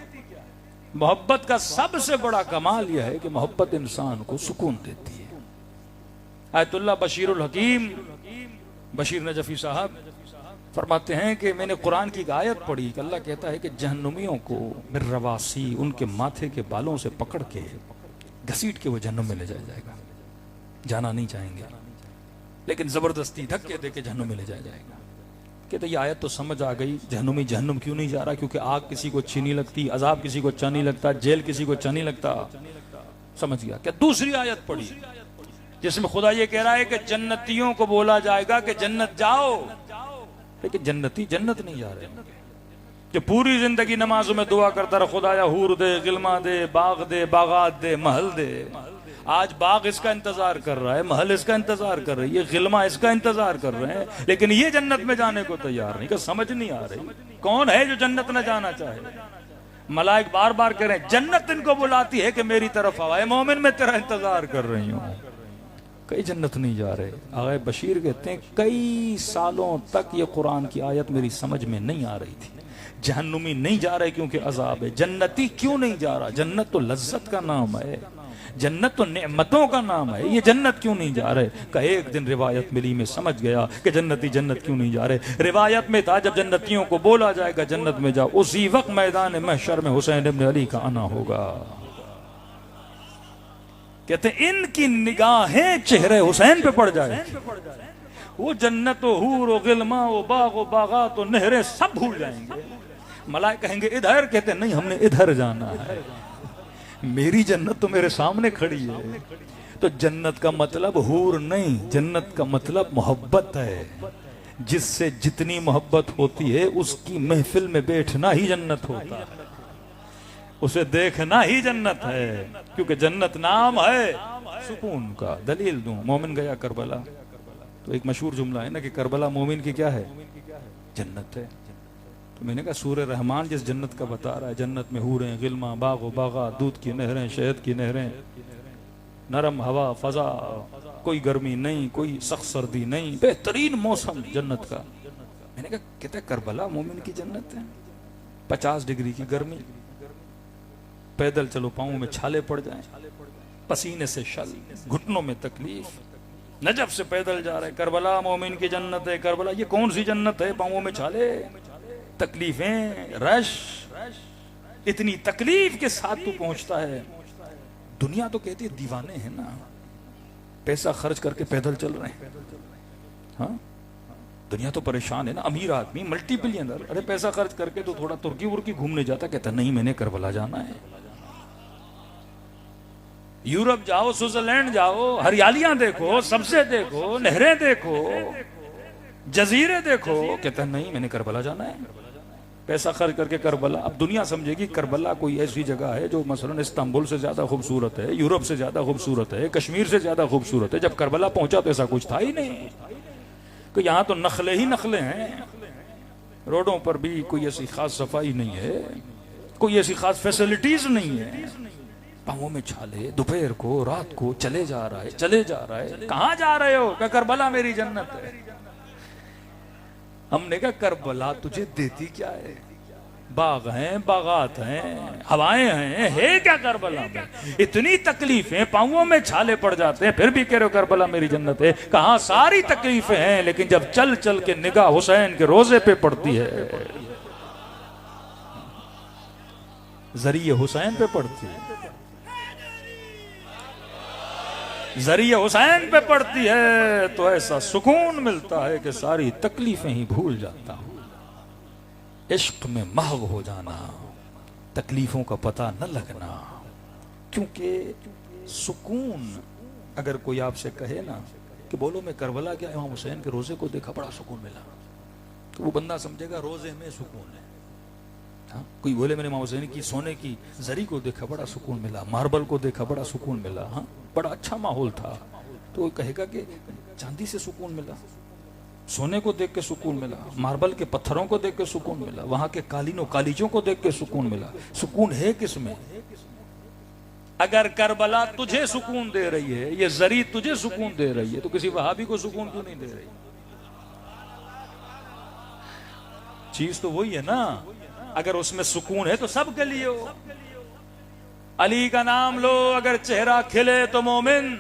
मोहब्बत का सबसे बड़ा कमाल यह है कि मोहब्बत इंसान को सुकून देती है। आयतुल्लाह बशीरुल हकीम बशीर नजफी साहब फरमाते हैं कि मैंने कुरान की एक आयत पढ़ी कि अल्लाह कहता है कि जहन्नुमियों को बिर्रवासी उनके माथे के बालों से पकड़ के घसीट के वो जहन्नुम में ले जाया जाएगा। जाना नहीं चाहेंगे लेकिन जबरदस्ती धक्के दे के जहन्नुम में ले जाया जाएगा। कहते ये आयत तो समझ आ गई, जहन्नुमी जहन्नुम क्यों नहीं जा रहा? क्योंकि आग किसी को अच्छी नहीं लगती, अजाब किसी को अच्छा नहीं लगता, जेल किसी को अच्छा नहीं लगता। समझ गया क्या? दूसरी आयत पढ़ी जिसमें खुदा ये कह रहा है कि जन्नतियों को बोला जाएगा कि जन्नत जाओ, लेकिन जन्नती जन्नत नहीं जा रहे होंगे। कि पूरी जिंदगी नमाजों में दुआ करता रहा, खुदाया हूर दे, गिलमा दे, बाग दे, बागात दे, महल दे। आज बाग इसका इंतजार कर रहा है, महल इसका इंतजार कर रही है, गिलमा इसका इंतजार कर रहे हैं, लेकिन ये जन्नत में जाने को तैयार नहीं। समझ नहीं आ रही कौन है जो जन्नत में जाना चाहे? मलाइक बार बार कह रहे हैं जन्नत इनको बुलाती है कि मेरी तरफ आए, मोमिन में तेरा इंतजार कर रही हूँ। कई जन्नत नहीं जा रहे। आगे बशीर कहते हैं कई सालों तक ये कुरान की आयत मेरी समझ में नहीं आ रही थी। जहन्नुमी नहीं जा रहे क्योंकि अजाब है, जन्नती क्यों नहीं जा रहा? जन्नत तो लज्जत का नाम है, जन्नत तो नेमतों का नाम है, ये जन्नत क्यों नहीं जा रहे? का एक दिन रिवायत मिली, मैं समझ गया कि जन्नती जन्नत क्यों नहीं जा रहे। रिवायत में था जब जन्नतियों को बोला जाएगा जन्नत में जाओ, उसी वक्त मैदान महशर में हुसैन इब्न अली का आना होगा। कहते इनकी निगाहें चेहरे हुसैन पे पड़ जाए, वो जन्नत हूर व गिलमा व बाग व बागात व नहरें सब भूल जाएंगे। मलाइक कहेंगे इधर, कहते नहीं हमने इधर जाना है, मेरी जन्नत तो मेरे सामने खड़ी है। तो जन्नत का मतलब हूर नहीं, जन्नत का मतलब मोहब्बत है। जिससे जितनी मोहब्बत होती है उसकी महफिल में बैठना ही जन्नत होता है, उसे देखना ही जन्नत है, क्योंकि जन्नत नाम है सुकून का। दलील दूं, मोमिन गया करबला, तो एक मशहूर जुमला है ना कि करबला मोमिन की क्या है, जन्नत है। तो मैंने कहा सूरह रहमान जिस जन्नत का बता रहा है, जन्नत में हूरें, गिलमा, बागो बागा, दूध की नहरें, शहद की नहरें, नरम हवा, फजा, कोई गर्मी नहीं, कोई सख्त सर्दी नहीं, बेहतरीन मौसम जन्नत का। मैंने कहा कहते करबला मोमिन की जन्नत है। 50 डिग्री की गर्मी, पैदल चलो पाँव में छाले पड़ जाएं, पसीने से शल, घुटनों में तकलीफ, नजफ से पैदल जा रहे, करबला मोमिन की जन्नत है। करबला ये कौन सी जन्नत है, पाँवों में छाले, तकलीफें, रश, इतनी तकलीफ के साथ तू पहुंचता है। दुनिया तो कहती है दीवाने हैं ना, पैसा खर्च करके पैदल चल रहे हैं। हाँ, दुनिया तो परेशान है ना। अमीर आदमी मल्टी बिलियनर, अरे पैसा खर्च करके तो थोड़ा तुर्की उर्की घूमने जाता, कहता नहीं मैंने करबला जाना है। यूरोप जाओ, स्विट्जरलैंड जाओ, हरियालियां देखो, सबसे देखो, नहरें देखो, जजीरे देखो, कहता नहीं मैंने करबला जाना है। पैसा खर्च करके करबला। अब दुनिया समझेगी करबला कोई ऐसी जगह है जो मसलन इस्तांबुल से ज्यादा खूबसूरत है, यूरोप से ज्यादा खूबसूरत है, कश्मीर से ज्यादा खूबसूरत है। जब करबला पहुंचा तो ऐसा कुछ था ही नहीं, कि यहाँ तो नखले ही नखले हैं, रोडों पर भी कोई ऐसी खास सफाई नहीं है, कोई ऐसी खास फैसिलिटीज नहीं है। पाँवों में छाले, दोपहर को, रात को, चले जा रहा है, चले जा रहा है। कहाँ जा रहे हो? क्या करबला मेरी जन्नत है। हमने कहा करबला तुझे देती क्या है? बाग हैं, बागात हैं, हवाएं हैं, है क्या करबला में? इतनी तकलीफें, पाँवों में छाले पड़ जाते हैं, फिर भी कह रहे हो करबला मेरी जन्नत है। कहाँ सारी तकलीफें हैं, लेकिन जब चल चल के निगाह हुसैन के रोजे पे पड़ती है, जरिए हुसैन पे पड़ती है, जरिए हुसैन पे पड़ती है, तो ऐसा सुकून मिलता है कि सारी तकलीफें ही भूल जाता हूं। इश्क में महव हो जाना, तकलीफों का पता न लगना। क्योंकि सुकून, अगर कोई आपसे कहे ना कि बोलो मैं करबला गया, इमाम हुसैन के रोजे को देखा, बड़ा सुकून मिला, तो वो बंदा समझेगा रोजे में सुकून है। हाँ? कोई बोले मैंने इमाम हुसैन की सोने की जरी को देखा, बड़ा सुकून मिला, मार्बल को देखा, बड़ा सुकून मिला, हाँ बड़ा अच्छा माहौल था, तो वो कहेगा कि चांदी से सुकून मिला, सोने को देख के सुकून मिला, मार्बल के पत्थरों को देख के सुकून मिला, वहां के कालीनों कालीजों को देख के सुकून मिला। सुकून है किसमें? अगर करबला तुझे सुकून दे रही है, ये जरी तुझे सुकून दे रही है, तो किसी वहाबी को सुकून क्यों नहीं दे रही? चीज तो वही है ना। अगर उसमें सुकून है तो सब के लिए हो। अली का नाम लो, अगर चेहरा खिले तो मोमिन,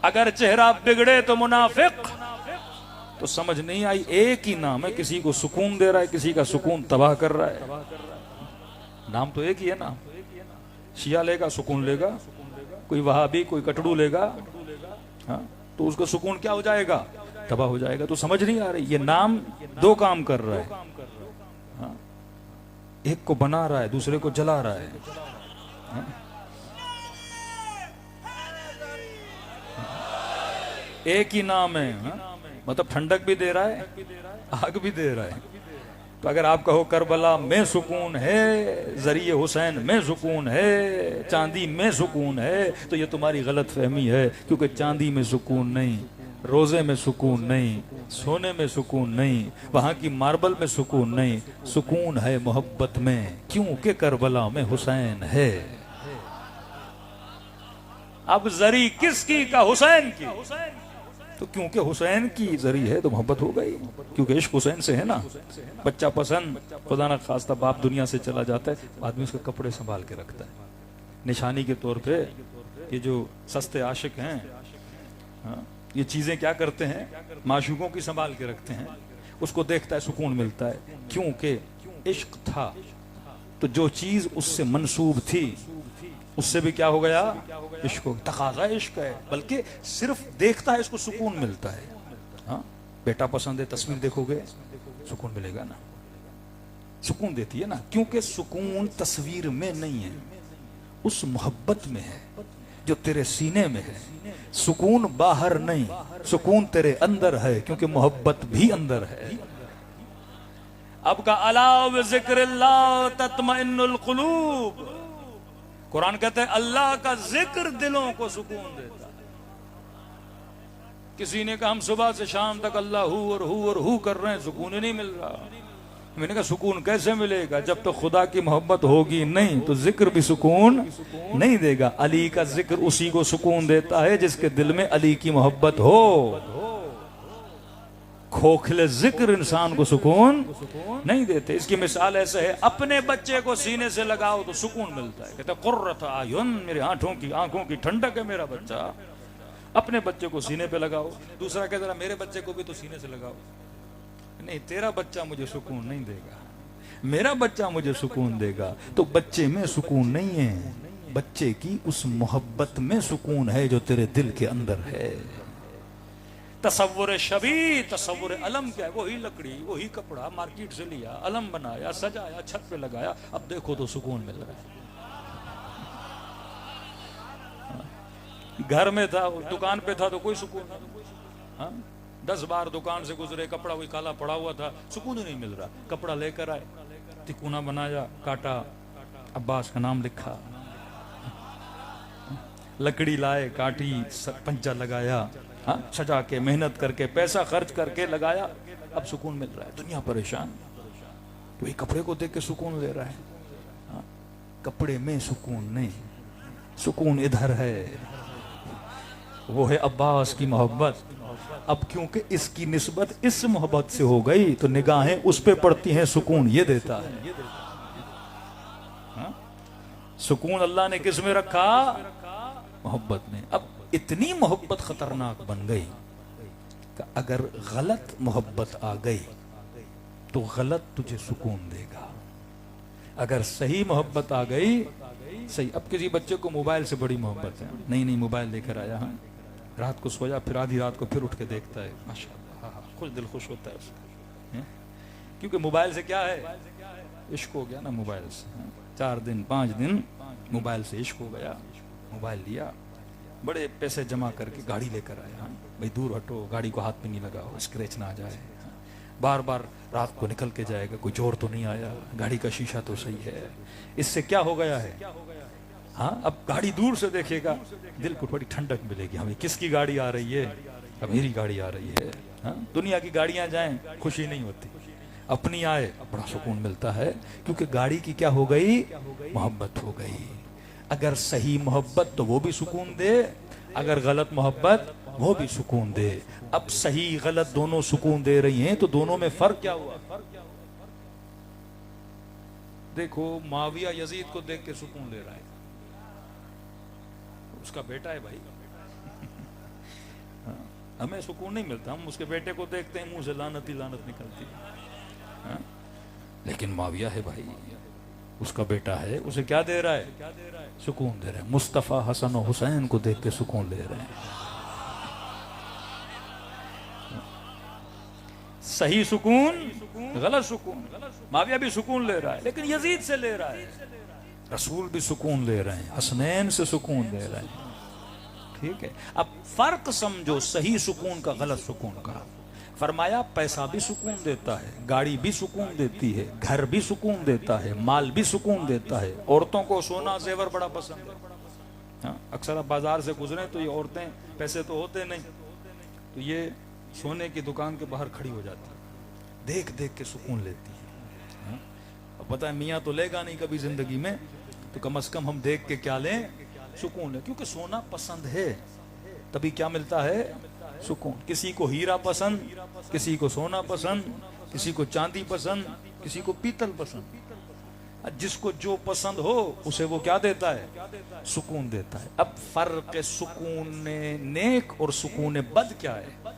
अगर चेहरा बिगड़े तो मुनाफिक। तो समझ नहीं आई, एक ही नाम है, किसी को सुकून दे रहा है, किसी का सुकून तबाह कर रहा है। नाम तो एक ही है ना। शिया लेगा सुकून लेगा, कोई वहाबी, कोई कटड़ू लेगा, हाँ तो उसका सुकून क्या हो जाएगा? तबाह हो जाएगा। तो समझ नहीं आ रही, ये नाम दो काम कर रहा है, हाँ? एक को बना रहा है, दूसरे को जला रहा है, हाँ? एक ही नाम है, हाँ? मतलब ठंडक भी दे रहा है, आग भी दे रहा है। तो अगर आप कहो करबला में सुकून है, जरिए हुसैन में सुकून है, चांदी में सुकून है, तो ये तुम्हारी गलत फहमी है। क्योंकि चांदी में सुकून नहीं, रोजे में सुकून नहीं, सोने में सुकून नहीं, वहां की मार्बल में सुकून नहीं, सुकून है मोहब्बत में, क्योंकि करबला में हुसैन है। अब जरी किसकी का? हुसैन की। तो क्योंकि हुसैन की जरी है तो मोहब्बत हो गई, क्योंकि इश्क हुसैन से है ना। बच्चा पसंद, खुदा ना खास्ता बाप दुनिया से चला जाता है, आदमी उसके कपड़े संभाल के रखता है, निशानी के तौर पे। ये जो सस्ते आशिक हैं, हाँ, ये चीजें क्या करते हैं? माशूकों की संभाल के रखते हैं, उसको देखता है सुकून मिलता है, क्योंकि इश्क था। तो जो चीज उससे मंसूब थी उससे भी क्या हो गया? इश्क हो, तकाजा इश्क है। बल्कि सिर्फ देखता है इसको सुकून मिलता है। हाँ, बेटा पसंद है, तस्वीर देखोगे सुकून मिलेगा ना, सुकून देती है ना। क्योंकि सुकून तस्वीर में नहीं है, उस मोहब्बत में है जो तेरे सीने में है। सुकून बाहर नहीं, सुकून तेरे अंदर है, क्योंकि मोहब्बत भी अंदर है। अब का अला बिज़िक्रिल्लाह तत्मइन्नुल कुलूब। कुरान कहते हैं अल्लाह का जिक्र दिलों को सुकून देता है। किसी ने कहा हम सुबह से शाम तक अल्लाह हु कर रहे हैं, सुकून ही नहीं मिल रहा। मैंने कहा सुकून कैसे मिलेगा, जब तो खुदा की मोहब्बत होगी नहीं तो जिक्र भी सुकून नहीं देगा। अली का जिक्र उसी को सुकून देता है जिसके दिल में अली की मोहब्बत हो। खोखले जिक्र इंसान को सुकून नहीं देते। इसकी मिसाल ऐसे है, अपने बच्चे को सीने से लगाओ तो सुकून मिलता है। कहते कुर्रत आयुन, मेरे आंखों की ठंडक है मेरा बच्चा। अपने बच्चे को सीने पे लगाओ। दूसरा कहता मेरे बच्चे को भी तो सीने से लगाओ। नहीं, तेरा बच्चा मुझे सुकून नहीं देगा, मेरा बच्चा मुझे सुकून देगा। तो बच्चे में सुकून नहीं है, बच्चे की उस मोहब्बत में सुकून है जो तेरे दिल के अंदर है। तसव्वुर शबी, तसव्वुर अलम क्या है? वही लकड़ी, वही कपड़ा मार्केट से लिया, अलम बनाया, सजाया, छत पे लगाया, अब देखो तो सुकून मिल रहा है। घर में था, दुकान पे था तो कोई सुकून नहीं। 10 बार दुकान से गुजरे, कपड़ा वही काला पड़ा हुआ था, सुकून ही नहीं मिल रहा। कपड़ा लेकर आए, तिकोना बनाया, काटा, अब्बास का नाम लिखा, लकड़ी लाए, काटी, पंचा लगाया, सजा के, मेहनत करके, पैसा खर्च करके लगाया, अब सुकून मिल रहा है। दुनिया परेशान, वही कपड़े को देख के सुकून ले रहा है। कपड़े में सुकून नहीं, सुकून इधर है, वो है अब्बास की मोहब्बत। अब क्योंकि इसकी निस्बत इस मोहब्बत से हो गई तो निगाहें उस पे पड़ती हैं, सुकून ये देता है। सुकून अल्लाह ने किस में रखा? मोहब्बत में। अब इतनी मोहब्बत खतरनाक बन गई कि अगर गलत मोहब्बत आ गई तो गलत तुझे सुकून देगा, अगर सही मोहब्बत आ गई सही। अब किसी बच्चे को मोबाइल से बड़ी मोहब्बत है, नहीं मोबाइल लेकर आया, हाँ, रात को सोया, फिर आधी रात को फिर उठ के देखता है, माशाअल्लाह, हाँ, खुश दिल खुश होता है उसका। क्योंकि मोबाइल से क्या है, इश्क हो गया ना मोबाइल से। 4 दिन 5 दिन मोबाइल से इश्क हो गया, मोबाइल लिया, बड़े पैसे जमा करके गाड़ी लेकर आया, भाई दूर हटो, गाड़ी को हाथ में नहीं लगाओ, स्क्रैच ना आ जाए। बार बार रात को निकल के जाएगा, कोई चोर तो नहीं आया, गाड़ी का शीशा तो सही है। इससे क्या हो गया है, हाँ, अब गाड़ी दूर से देखेगा, दिल को थोड़ी ठंडक मिलेगी, हमें किसकी गाड़ी आ रही है, अब मेरी गाड़ी आ रही है। हाँ? दुनिया की गाड़ियां जाएं खुशी नहीं होती, अपनी आए बड़ा सुकून मिलता है, क्योंकि गाड़ी की क्या हो गई, मोहब्बत हो गई। अगर सही मोहब्बत तो वो भी सुकून दे, अगर गलत मोहब्बत वो भी सुकून दे। अब सही गलत दोनों सुकून दे रही हैं, तो दोनों में फर्क क्या हुआ? देखो, माविया यजीद को देख के सुकून ले रहा है, उसका बेटा है भाई। हमें सुकून नहीं मिलता, हम उसके बेटे को देखते हैं, मुंह से लानत ही लानत निकलती है। लेकिन माविया है भाई, उसका बेटा है, उसे क्या दे रहा है, सुकून दे रहा है। मुस्तफा हसन और हुसैन को देख के सुकून ले रहे हैं। सही सुकून, गलत सुकून। माविया भी सुकून ले रहा है, लेकिन यजीद से ले रहा है। रसूल भी सुकून ले रहे हैं, हसनैन से सुकून ले रहे हैं। ठीक है, अब फर्क समझो सही सुकून का, गलत सुकून का। फरमाया पैसा भी सुकून देता है, गाड़ी भी सुकून देती है, घर भी सुकून देता है, माल भी सुकून देता है। औरतों को सोना जेवर बड़ा पसंद है। अक्सर आप बाजार से गुजरे तो ये औरतें, पैसे तो होते नहीं, तो ये सोने की दुकान के बाहर खड़ी हो जाती है, देख देख के सुकून लेती है। अब पता है मियाँ तो लेगा नहीं कभी जिंदगी में, तो कम से कम हम देख के क्या लें, सुकून लें। क्योंकि सोना पसंद है, तभी क्या मिलता है, सुकून। किसी को हीरा पसंद, किसी को सोना पसंद, किसी को चांदी पसंद, किसी को पीतल पसंद। जिसको जो पसंद हो उसे वो क्या देता है, सुकून देता है। अब फर्क सुकून नेक और सुकून बद क्या है?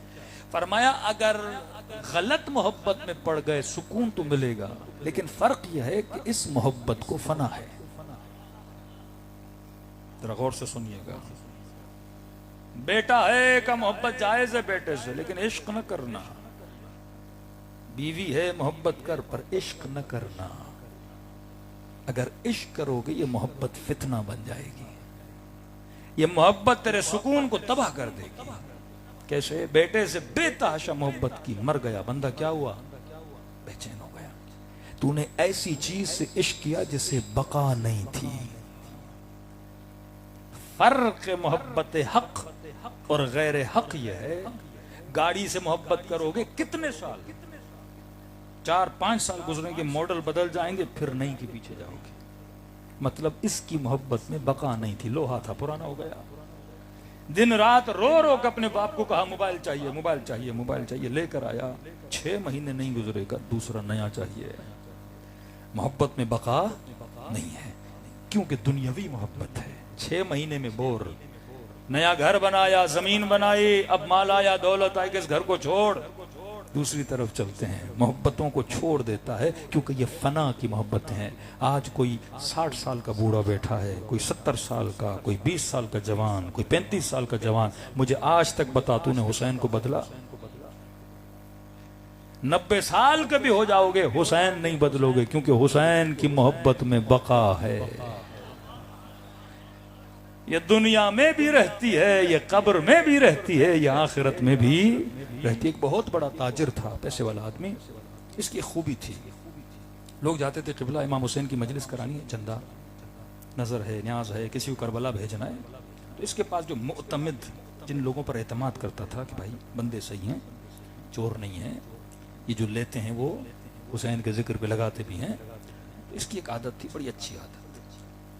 फरमाया अगर गलत मोहब्बत में पड़ गए सुकून तो मिलेगा, लेकिन फर्क यह है कि इस मोहब्बत को फना है। जरा गौर से सुनिएगा, बेटा है का मोहब्बत जायज है बेटे से, लेकिन इश्क न करना। बीवी है मोहब्बत कर, पर इश्क न करना। अगर इश्क करोगे ये मोहब्बत फितना बन जाएगी। ये मोहब्बत तेरे सुकून को तबाह कर देगी। कैसे? बेटे से बेतहाशा मोहब्बत की, मर गया बंदा, क्या हुआ? बेचैन हो गया। तूने ऐसी चीज से इश्क किया जिससे बका नहीं थी। फर्क मोहब्बत हक और गैर हक यह है, गाड़ी से मोहब्बत करोगे कितने साल, 4-5 साल गुजरेंगे, मॉडल बदल जाएंगे, फिर नई के पीछे जाओगे। मतलब इसकी मोहब्बत में बका नहीं थी, लोहा था, पुराना हो गया। दिन रात रो रो के अपने बाप को कहा मोबाइल चाहिए, मोबाइल चाहिए, मोबाइल चाहिए, लेकर आया, 6 महीने नहीं गुजरेगा दूसरा नया चाहिए। मोहब्बत में बका नहीं है, क्योंकि दुनियावी मोहब्बत है। 6 महीने में बोर, नया घर बनाया, जमीन बनाई, अब माल आया, दौलत आई, इस घर को छोड़ दूसरी तरफ चलते हैं। मोहब्बतों को छोड़ देता है क्योंकि ये फना की मोहब्बत है। आज कोई 60 साल का बूढ़ा बैठा है, कोई 70 साल का, कोई 20 साल का जवान, कोई 35 साल का जवान, मुझे आज तक बता तूने हुसैन को बदला? 90 साल के भी हो जाओगे, हुसैन नहीं बदलोगे, क्योंकि हुसैन की मोहब्बत में बका है। ये दुनिया में भी रहती है, ये कब्र में भी रहती है, ये आखिरत में भी रहती है। एक बहुत बड़ा ताजिर था, पैसे वाला आदमी, इसकी खूबी थी, लोग जाते थे किबला इमाम हुसैन की मजलिस करानी है, चंदा नजर है, न्याज है, किसी को करबला भेजना है, तो इसके पास जो मुतमिद, जिन लोगों पर एतमाद करता था कि भाई बंदे सही हैं, चोर नहीं है, ये जो लेते हैं वो हुसैन के जिक्र पे लगाते भी हैं, तो इसकी एक आदत थी, बड़ी अच्छी आदत।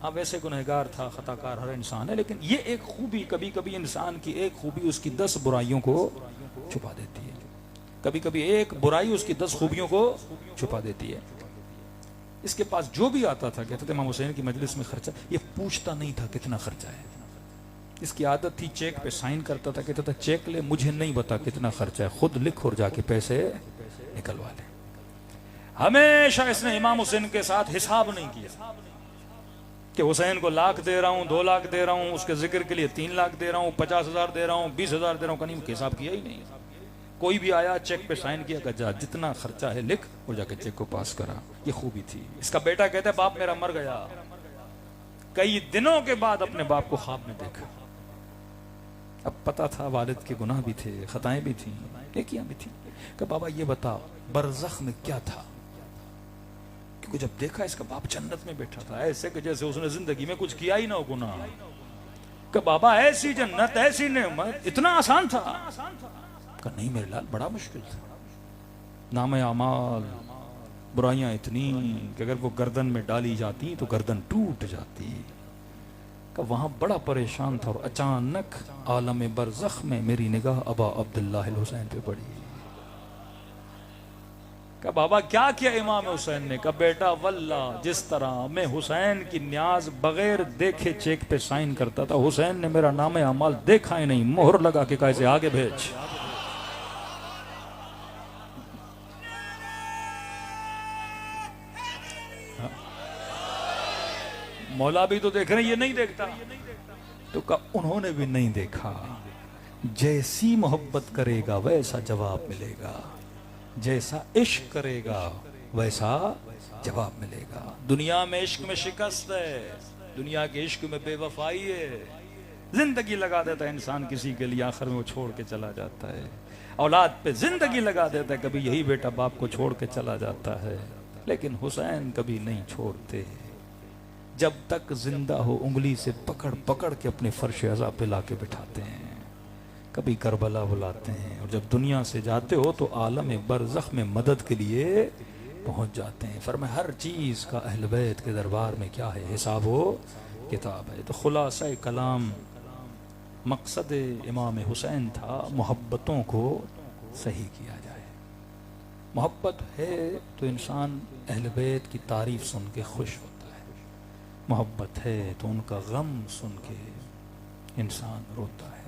हाँ वैसे गुनहगार था, खताकार हर इंसान है, लेकिन ये एक खूबी, कभी कभी इंसान की एक खूबी उसकी 10 बुराइयों को छुपा देती है। कभी कभी एक बुराई उसकी 10 खूबियों को छुपा देती है। इसके पास जो भी आता था, कहते थे इमाम हुसैन की मजलिस में खर्चा, ये पूछता नहीं था कितना खर्चा है। इसकी आदत थी, चेक पे साइन करता था, कहता था चेक ले, मुझे नहीं बता कितना खर्चा है, खुद लिख और जाके पैसे निकलवा ले। हमेशा इसने इमाम हुसैन के साथ हिसाब नहीं किया कि हुसैन को लाख दे रहा हूं, 2 लाख दे रहा हूं, उसके जिक्र के लिए 3 लाख दे रहा हूं, 50,000 दे रहा हूं, 20,000 दे रहा हूं, कहीं हिसाब किया ही नहीं। कोई भी आया चेक पे साइन किया, जा जितना खर्चा है लिख और जाके चेक को पास करा। ये खूबी थी। इसका बेटा कहता है बाप मेरा मर गया, कई दिनों के बाद अपने बाप को ख्वाब में देखा। अब पता था वालिद के गुनाह भी थे, खताएं भी थी, नेकियां भी थी। कि बाबा ये बता बरज़ख में क्या था, क्योंकि जब देखा इसका बाप जन्नत में बैठा था, ऐसे कि जैसे उसने जिंदगी में कुछ किया ही ना हो गुनाह। कि बाबा ऐसी जन्नत, ऐसी नेमत, इतना आसान था? कि नहीं मेरे लाल, बड़ा मुश्किल था। नामे अमाल, बुराइयां इतनी कि अगर वो गर्दन में डाली जाती तो गर्दन टूट जाती। कि वहां बड़ा परेशान था और अचानक आलम बरज़ख में मेरी निगाह अबा अब्दुल्लाह हुसैन पे पड़ी। का बाबा क्या किया इमाम हुसैन ने? का बेटा वल्ला, जिस तरह मैं हुसैन की न्याज बगैर देखे चेक पे साइन करता था, हुसैन ने मेरा नामे अमाल देखा ही नहीं, मोहर लगा के कैसे आगे भेज। मौला भी तो देख रहे, ये नहीं देखता। तो का उन्होंने भी नहीं देखा। जैसी मोहब्बत करेगा वैसा जवाब मिलेगा, जैसा इश्क करेगा वैसा जवाब मिलेगा। दुनिया में इश्क में शिकस्त है, दुनिया के इश्क में बेवफाई है। जिंदगी लगा देता है इंसान किसी के लिए, आखिर में वो छोड़ के चला जाता है। औलाद पे जिंदगी लगा देता है, कभी यही बेटा बाप को छोड़ के चला जाता है। लेकिन हुसैन कभी नहीं छोड़ते, जब तक जिंदा हो उंगली से पकड़ पकड़ के अपने फर्श अज़ा पे लाके बिठाते हैं। कभी करबला बुलाते हैं, और जब दुनिया से जाते हो तो आलम बरज़ख में मदद के लिए पहुंच जाते हैं। फरमाया हर चीज़ का अहल बैत के दरबार में क्या है, हिसाब हो किताब है। तो खुलासा कलाम, मकसद इमाम हुसैन था मोहब्बतों को सही किया जाए। मोहब्बत है तो इंसान अहल बैत की तारीफ सुन के खुश होता है, मोहब्बत है तो उनका गम सुन के इंसान रोता है।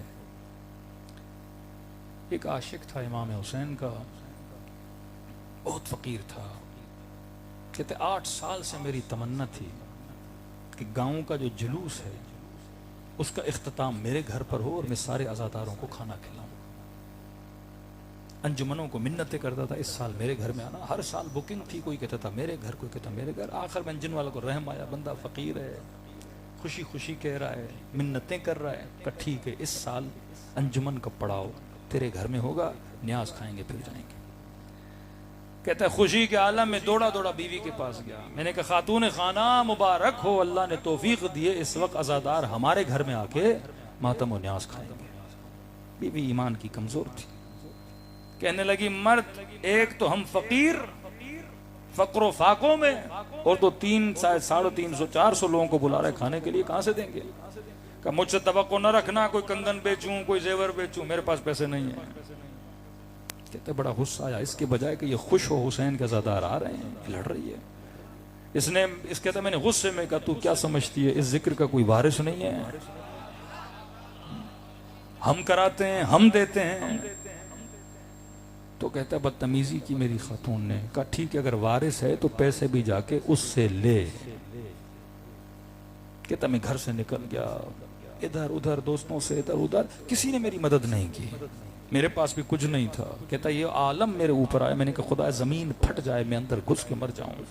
एक आशिक था इमाम हुसैन का, बहुत फकीर था। कहते 8 साल से मेरी तमन्ना थी कि गांव का जो जुलूस है उसका इख्तिताम मेरे घर पर हो और मैं सारे अज़ादारों को खाना खिलाऊं। अंजुमनों को मिन्नतें करता था, इस साल मेरे घर में आना। हर साल बुकिंग थी, कोई कहता था मेरे घर, कोई कहता मेरे घर। आखिर में अंजुमन वालों को रहम आया, बंदा फकीर है, खुशी खुशी कह रहा है, मिन्नतें कर रहा है। कहा ठीक है, इस साल अंजुमन का पड़ाव तेरे घर में होगा, न्याज खाएंगे फिर जाएंगे। कहता है खुशी के आलम में दौड़ा दौड़ा बीवी के पास गया। मैंने कहा खातून खाना मुबारक हो, अल्लाह ने तौफीक दिए इस वक्त अजादार हमारे घर में आके मातम और न्याज खाएंगे। बीवी ईमान की कमजोर थी। कहने लगी मर्द एक तो हम फकीर फक्रो फाकों में, और तो 300-350-400 लोगों को बुला रहे खाने के लिए, कहां से देंगे। का मुझसे तवक्को न रखना कोई कंगन बेचूं कोई जेवर बेचूं, मेरे पास पैसे नहीं है। कहते बड़ा गुस्सा आया, इसके बजाय कि ये खुश हो हुसैन के ज़ादार आ रहे हैं, लड़ रही है। इसने इस कहता मैंने गुस्से में कहा तू क्या समझती है इस जिक्र का कोई वारिस नहीं है, हम कराते हैं हम देते हैं। तो कहता है बदतमीजी की मेरी खातून ने। कहा ठीक है अगर वारिस है तो पैसे भी जाके उससे ले। कहता मैं घर से निकल गया, इधर उधर दोस्तों से इधर उधर, किसी ने मेरी मदद नहीं की, मेरे पास भी कुछ नहीं था। कहता ये आलम मेरे ऊपर आया, मैंने कहा खुदा जमीन फट जाए मैं अंदर घुस के मर जाऊं,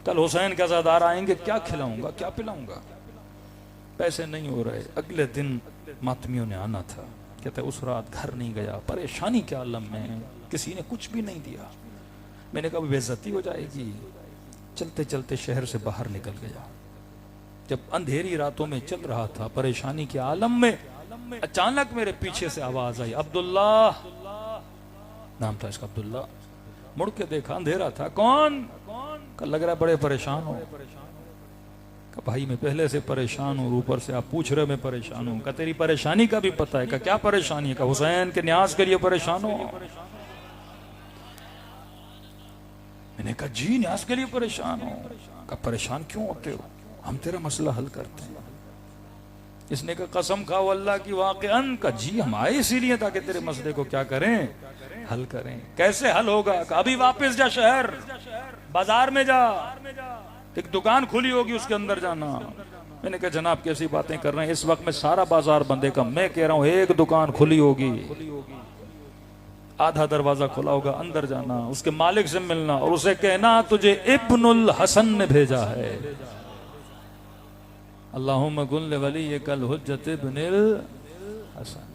कल हुसैन का ज़ादार आएंगे क्या खिलाऊंगा क्या पिलाऊंगा, पैसे नहीं हो रहे। अगले दिन मातमियों ने आना था। कहता उस रात घर नहीं गया, परेशानी के आलम में, किसी ने कुछ भी नहीं दिया। मैंने कहा बेइज्जती हो जाएगी। चलते चलते शहर से बाहर निकल गया। जब अंधेरी रातों में चल रहा था परेशानी के आलम में, अचानक मेरे पीछे से आवाज आई, अब्दुल्ला नाम था इसका, अब्दुल्ला। मुड़ के देखा अंधेरा था, कौन? का लग रहा बड़े परेशान हो। का भाई मैं पहले से परेशान हूँ, ऊपर से आप पूछ रहे मैं परेशान हूँ। का तेरी परेशानी का भी पता है? का क्या परेशानी है? का हुसैन के न्याज के लिए परेशान हो? मैंने कहा जी न्याज के लिए परेशान हो। का परेशान क्यों होते हो, हम तेरा मसला हल करते हैं। इसने कहा कसम खाओ अल्लाह की वाक़अन। का जी हम आए इसीलिए ताकि तेरे मसले को क्या करें, हल करें। कैसे हल होगा? का अभी वापस जा, शहर बाजार में जा, एक दुकान खुली होगी उसके अंदर जाना। मैंने कहा जनाब कैसी बातें कर रहे हैं, इस वक्त में सारा बाजार बंदे का। मैं कह रहा हूं एक दुकान खुली होगी, आधा दरवाजा खुला होगा, अंदर जाना, उसके मालिक से मिलना और उसे कहना तुझे इब्नुल हसन ने भेजा है। अल्लाहुम्मा कुल वली कल हुज्जत इब्नुल हसन।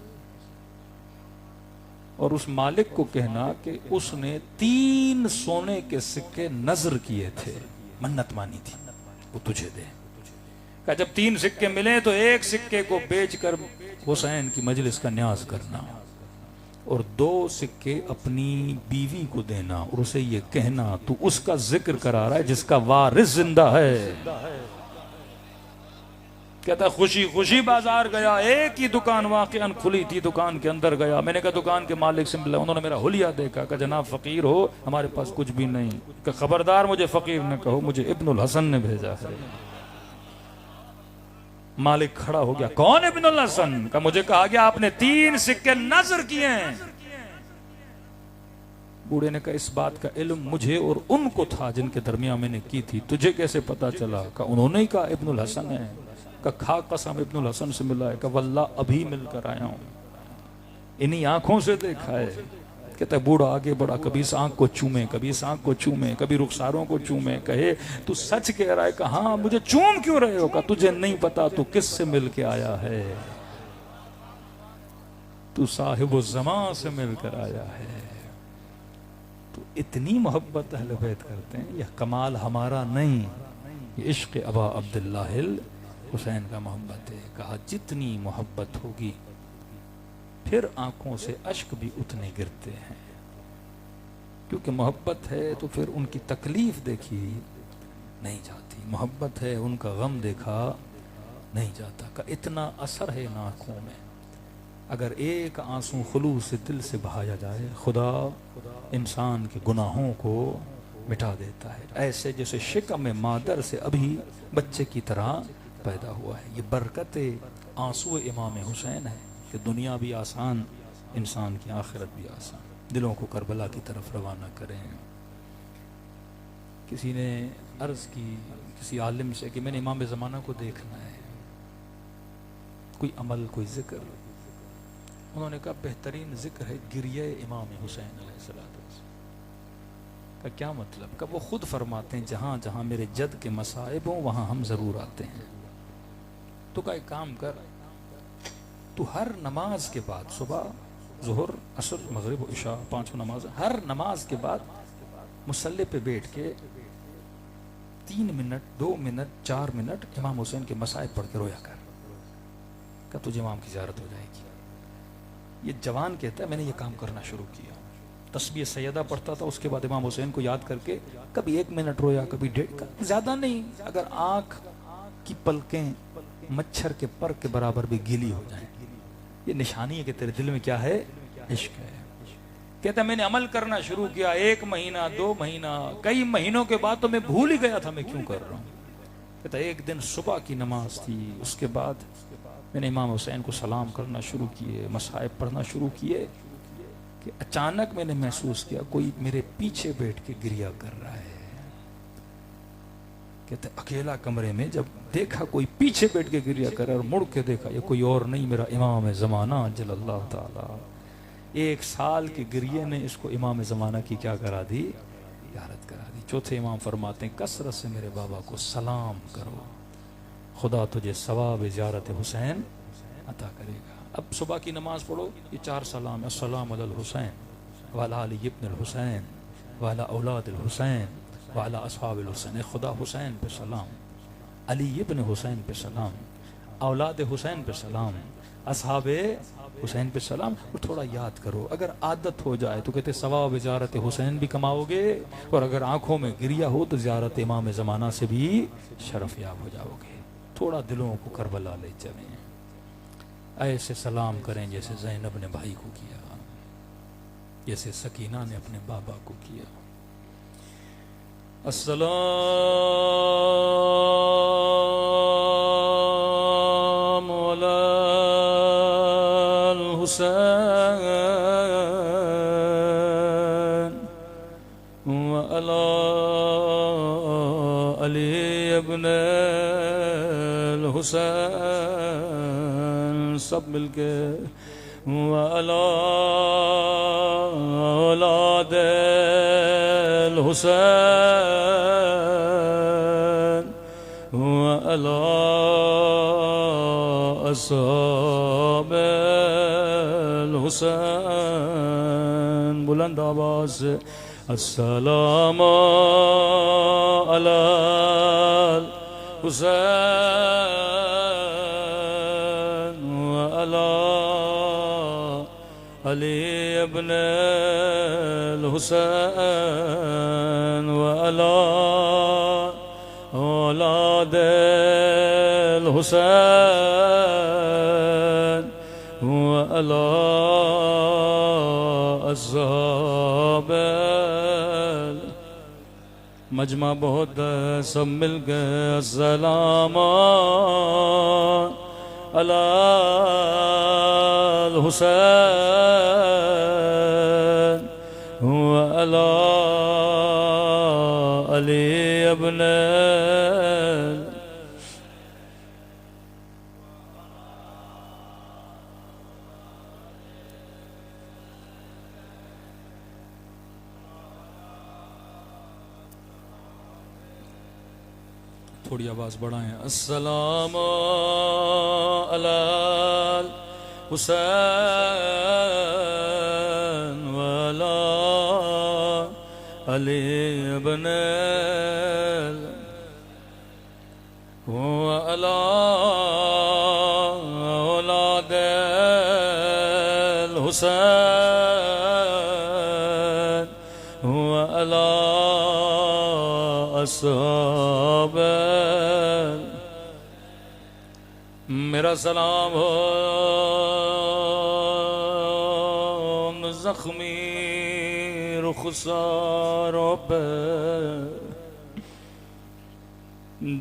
और उस मालिक को कहना कि उसने 3 सोने के सिक्के नजर किए थे, मन्नत मानी थी, वो तुझे दे। कहा जब 3 सिक्के मिले तो एक सिक्के को बेचकर हुसैन की मजलिस का न्याज करना और 2 सिक्के अपनी बीवी को देना और उसे ये कहना तू उसका जिक्र करा रहा है जिसका वारिस जिंदा है। कहता खुशी खुशी बाजार गया, एक ही दुकान वाकई खुली थी, दुकान के अंदर गया। मैंने कहा दुकान के मालिक से मिला, उन्होंने मेरा हुलिया देखा। कहा जनाब फकीर हो, हमारे पास कुछ भी नहीं। कहा खबरदार मुझे फकीर न कहो, मुझे इब्नुल हसन ने भेजा है। मालिक खड़ा हो गया, कौन इब्नुल हसन? का मुझे कहा गया आपने 3 सिक्के नजर किए हैं। बूढ़े ने कहा इस बात का इल्म मुझे और उनको था जिनके दरमियान मैंने की थी, तुझे कैसे पता चला? का उन्होंने ही कहा इब्नुल हसन है। का खा कसम इब्नुल हसन से मिला है। का वल्लाह अभी मिलकर आया हूं, इन्हीं आंखों से देखा है। कहता बूढ़ा आगे बढ़ा, कभी इस आंख को चूमे, कभी इस आंख को चूमे, कभी रुखसारों को चूमे। कहे तू सच कह रहा है? कहा हाँ, मुझे चूम क्यों रहे हो? का तुझे नहीं पता तू किससे मिल के आया है, तू साहिब ज़मां से मिलकर आया है। तो इतनी मोहब्बत अहले बैत करते हैं, यह कमाल हमारा नहीं, ये इश्क अबा अब्दुल्लाह हुसैन का मोहब्बत है। कहा जितनी मोहब्बत होगी फिर आंखों से अश्क भी उतने गिरते हैं, क्योंकि मोहब्बत है तो फिर उनकी तकलीफ देखी नहीं जाती, मोहब्बत है उनका गम देखा नहीं जाता। का इतना असर है इन आंखों में, अगर एक आंसू खुलूस से दिल से बहाया जाए, खुदा इंसान के गुनाहों को मिटा देता है। ऐसे जैसे शिकम मादर से अभी बच्चे की तरह पैदा हुआ है। ये बरकत आंसू इमाम हुसैन है कि दुनिया भी आसान, इंसान की आखिरत भी आसान। दिलों को करबला की तरफ रवाना करें। किसी ने अर्ज की किसी आलिम से कि मैंने इमाम ज़माना को देखना है, कोई अमल कोई जिक्र। उन्होंने कहा बेहतरीन जिक्र है गिरिए इमाम हुसैन अलैहिस्सलाम का। क्या मतलब? का वो खुद फरमाते हैं जहाँ जहाँ मेरे जद के मसाइब हों वहाँ हम ज़रूर आते हैं। तो का एक काम कर, तू हर नमाज के बाद, सुबह ज़ोहर असर मगरिब इशा 5 नमाज, हर नमाज के बाद मुसल्ले पे बैठ के 3 मिनट 2 मिनट 4 मिनट इमाम हुसैन के मसाइब पढ़ के रोया कर, क्या तुझे इमाम की ज़ियारत हो जाएगी। ये जवान कहता है मैंने ये काम करना शुरू किया, तस्बीह सैयदा पढ़ता था, उसके बाद इमाम हुसैन को याद करके कभी 1 मिनट रोया, कभी 1.5, ज्यादा नहीं। अगर आंख की पलकें मच्छर के पर के बराबर भी गीली हो जाए, ये निशानी है कि तेरे दिल में क्या है, इश्क है। कहता मैंने अमल करना शुरू किया, 1 महीना 2 महीना, कई महीनों के बाद तो मैं भूल ही गया था मैं क्यों कर रहा हूँ। कहता एक दिन सुबह की नमाज थी, उसके बाद मैंने इमाम हुसैन को सलाम करना शुरू किए, मसाइब पढ़ना शुरू किए कि अचानक मैंने महसूस किया कोई मेरे पीछे बैठ के गिरिया कर रहा है। कहते अकेला कमरे में जब देखा कोई पीछे बैठ के गिरिया कर रहा है और मुड़ के देखा ये कोई और नहीं मेरा इमाम ज़माना जल्लल्लाहु ताला। 1 साल के गिरिये ने इसको इमाम ज़माना की क्या करा दी, ज़ियारत करा दी। चौथे इमाम फरमाते हैं कसरत से मेरे बाबा को सलाम करो, खुदा तुझे सवाब ज़ियारत हुसैन अता करेगा। अब सुबह की नमाज पढ़ो, ये 4 सलाम, अस्सलाम अलल हुसैन वाला अली इब्न हुसैन वाला औलाद हुसैन वाला अस्हाब हुसैन। खुदा हुसैन पे सलाम, अली इब्न हुसैन पे सलाम, औलाद हुसैन पे सलाम, अस्हाब हुसैन पे सलाम। और थोड़ा याद करो, अगर आदत हो जाए तो कहते सवाब ज़ियारत हुसैन भी कमाओगे, और अगर आंखों में गिरिया हो तो ज़ियारत इमाम ज़माना से भी शरफ याब हो जाओगे। थोड़ा दिलों को करबला ले चलें, ऐसे सलाम करें जैसे ज़ैनब ने भाई को किया, जैसे सकीना ने अपने बाबा को किया। अस्सलाम अलल हुसैन व अला अली इब्न हुसैन, सब मिलके वाला औलाद हुसैन वाला अस्हाब हुसैन। बुलंद आवाज से अस्सलाम अला हुसैन वाला अली इब्न हुसैन वाला औलाद हुसैन वाला अस्हाब। मजमा बहुत सब मिल गए। अस्सलाम अला हुसैन वाला अली इब्न। थोड़ी आवाज बढ़ाएं। अस्सलाम अला हुसैन वाला अली इब्न वाला औलाद हुसैन वाला अस्हाब। मेरा सलाम हो जख्मी रुखसारों पे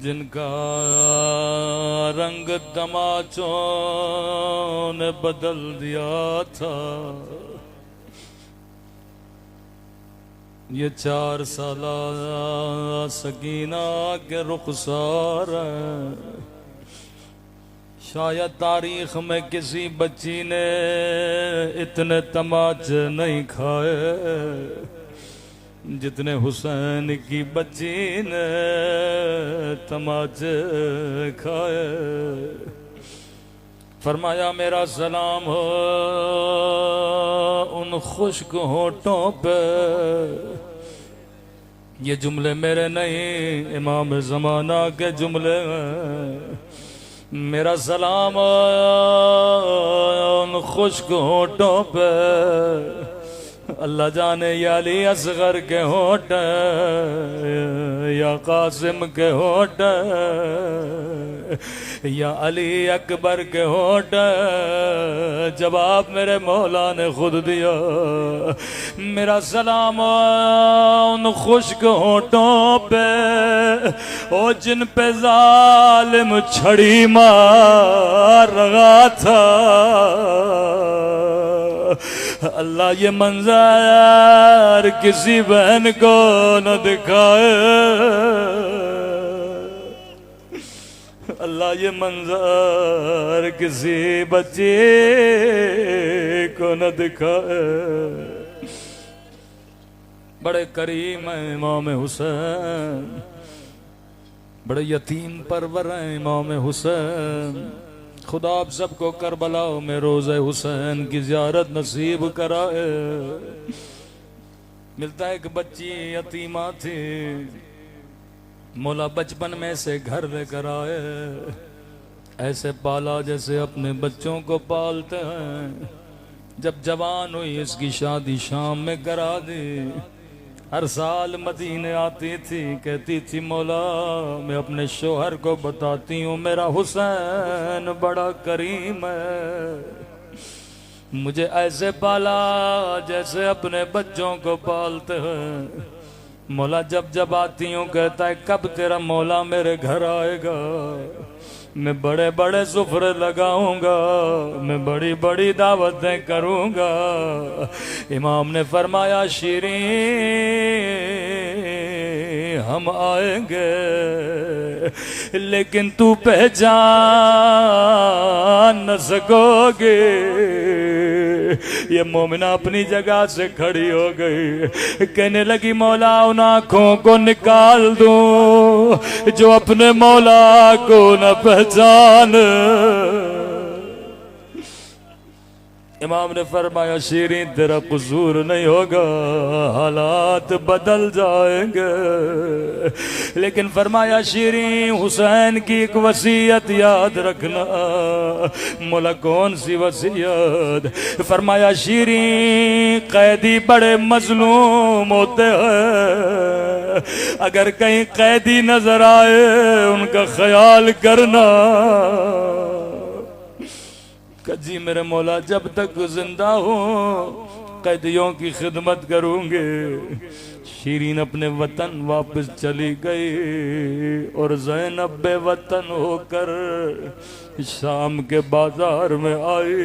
जिनका रंग तमाचों ने बदल दिया था। ये 4 साल सकीना के रुखसार है। शायद तारीख में किसी बच्ची ने इतने तमाचे नहीं खाए जितने हुसैन की बच्ची ने तमाचे खाए, फरमाया मेरा सलाम हो उन खुश्क होठों पे। ये जुमले मेरे नहीं, इमाम ज़माना के जुमले हैं। मेरा सलाम उन खुश्क होठों पे, अल्लाह जाने या अली असगर के होठ या कासिम के होठ या अली अकबर के होठ। जवाब मेरे मौला ने खुद दिया। मेरा सलाम उन खुश्क होठों पे, ओ जिन पे जालिम छड़ी मार रहा था। अल्लाह ये मंजर किसी बहन को न दिखाए, अल्लाह ये मंजर किसी बच्चे को न दिखाए। बड़े करीम है इमाम हुसैन, बड़े यतीम परवर हैं इमाम हुसैन। खुदा आप सबको करबला में रोज़े हुसैन की ज़ियारत नसीब कराए। मिलता है एक बच्ची यतीमा थी, मौला बचपन में से घर लेकर आए, ऐसे पाला जैसे अपने बच्चों को पालते हैं। जब जवान हुई इसकी शादी शाम में करा दी। हर साल मदीने आती थी, कहती थी मौला मैं अपने शोहर को बताती हूँ मेरा हुसैन बड़ा करीम है, मुझे ऐसे पाला जैसे अपने बच्चों को पालते हैं। मौला जब जब आती हूँ कहता है कब तेरा मौला मेरे घर आएगा, मैं बड़े बड़े सुफरे लगाऊंगा, मैं बड़ी बड़ी दावतें करूंगा। इमाम ने फरमाया शीरीं हम आएंगे लेकिन तू पहचान न सकोगे। ये मोमिना अपनी जगह से खड़ी हो गई, कहने लगी मौला उन आँखों को निकाल दूं जो अपने मौला को न पहचान। इमाम ने फरमाया शीरीं तेरा कसूर नहीं होगा, हालात बदल जाएंगे। लेकिन फरमाया शीरीं हुसैन की एक वसीयत याद रखना। मौला कौन सी वसीयत? फरमाया शीरीं कैदी बड़े मजलूम होते हैं, अगर कहीं कैदी नजर आए उनका ख्याल करना। जी मेरे मौला जब तक जिंदा हूँ कैदियों की खिदमत करूंगे। शीरीन अपने वतन वापस चली गई और ज़ैनब बेवतन होकर शाम के बाजार में आई।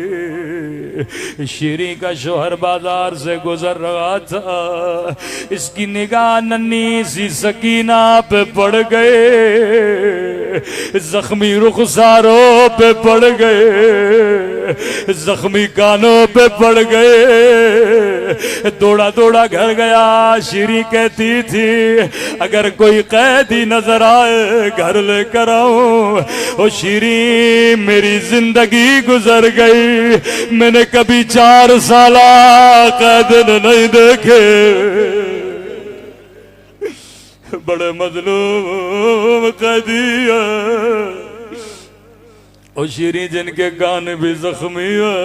शीरी का शोहर बाजार से गुजर रहा था, इसकी निगाह नन्ही सी सकीना पे पड़ गए, जख्मी रुखसारों पे पड़ गए, जख्मी कानों पे पड़ गए। दौड़ा दौड़ा घर गया। शीरी कहती थी अगर कोई कैदी नजर आए घर लेकर आऊं। ओ शीरी मेरी जिंदगी गुजर गई, मैंने कभी 4 साल कैद नहीं देखे। बड़े मजलूम कैदी है। ओ शीरी जिनके कान भी जख्मी है,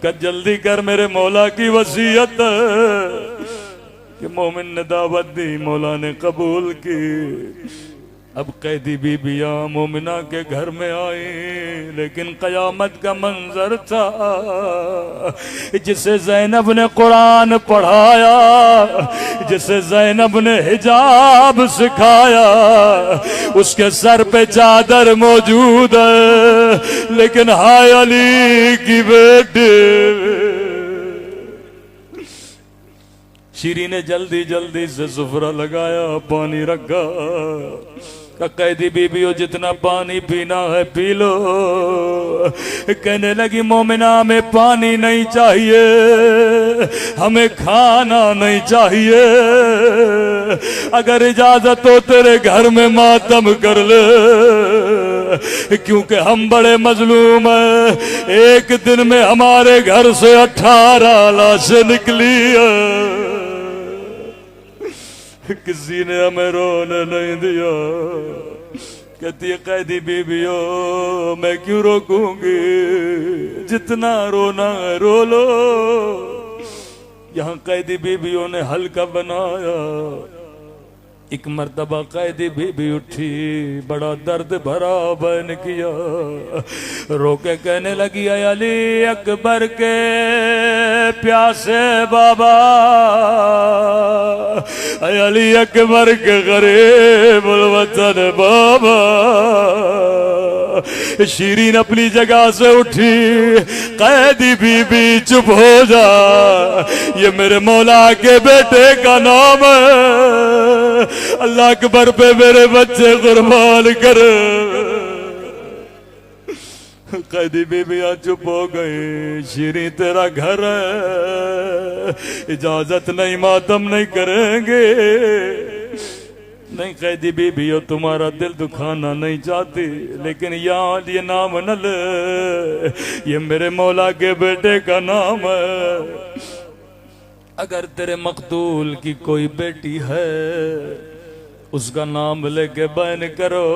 कर जल्दी कर मेरे मौला की वसीयत कि मोमिन ने दावत दी, मौला ने कबूल की। अब कैदी बीबियां मोमिना के घर में आई, लेकिन कयामत का मंजर था। जिसे ज़ैनब ने कुरान पढ़ाया, जिसे ज़ैनब ने हिजाब सिखाया, उसके सर पे चादर मौजूद है, लेकिन हाय अली की बेटी। शीरी ने जल्दी जल्दी से सुफरा लगाया, पानी रखा। कैदी बीबियों जितना पानी पीना है पी लो। कहने लगी मोमिना में पानी नहीं चाहिए, हमें खाना नहीं चाहिए, अगर इजाजत हो तेरे घर में मातम कर ले, क्योंकि हम बड़े मजलूम हैं। एक दिन में हमारे घर से 18 लाशें निकली है, किसी ने हमें रोने नहीं दिया। कहती है कैदी बीबियों मैं क्यों रोकूंगी, जितना रोना है रो लो। यहाँ कैदी बीबियों ने हल्का बनाया। एक मर्तबा कैदी बीबी उठी, बड़ा दर्द भरा बयान किया, रोके कहने लगी अली अकबर के प्यासे बाबा, अली अकबर के गरीब वतन बाबा। शीरीन अपनी जगह से उठी, कैदी बीबी चुप हो जा, ये मेरे मौला के बेटे का नाम है, अल्लाह अकबर पे मेरे बच्चे कुर्बान कर। कैदी बीबियां चुप हो गई। शीरी तेरा घर है, इजाजत नहीं, मातम नहीं करेंगे। नहीं कैदी बीबियों तुम्हारा दिल दुखाना नहीं चाहती, लेकिन यहाँ ये नाम न ले, ये मेरे मौला के बेटे का नाम है। अगर तेरे मकतूल की कोई बेटी है उसका नाम लेके बयान करो।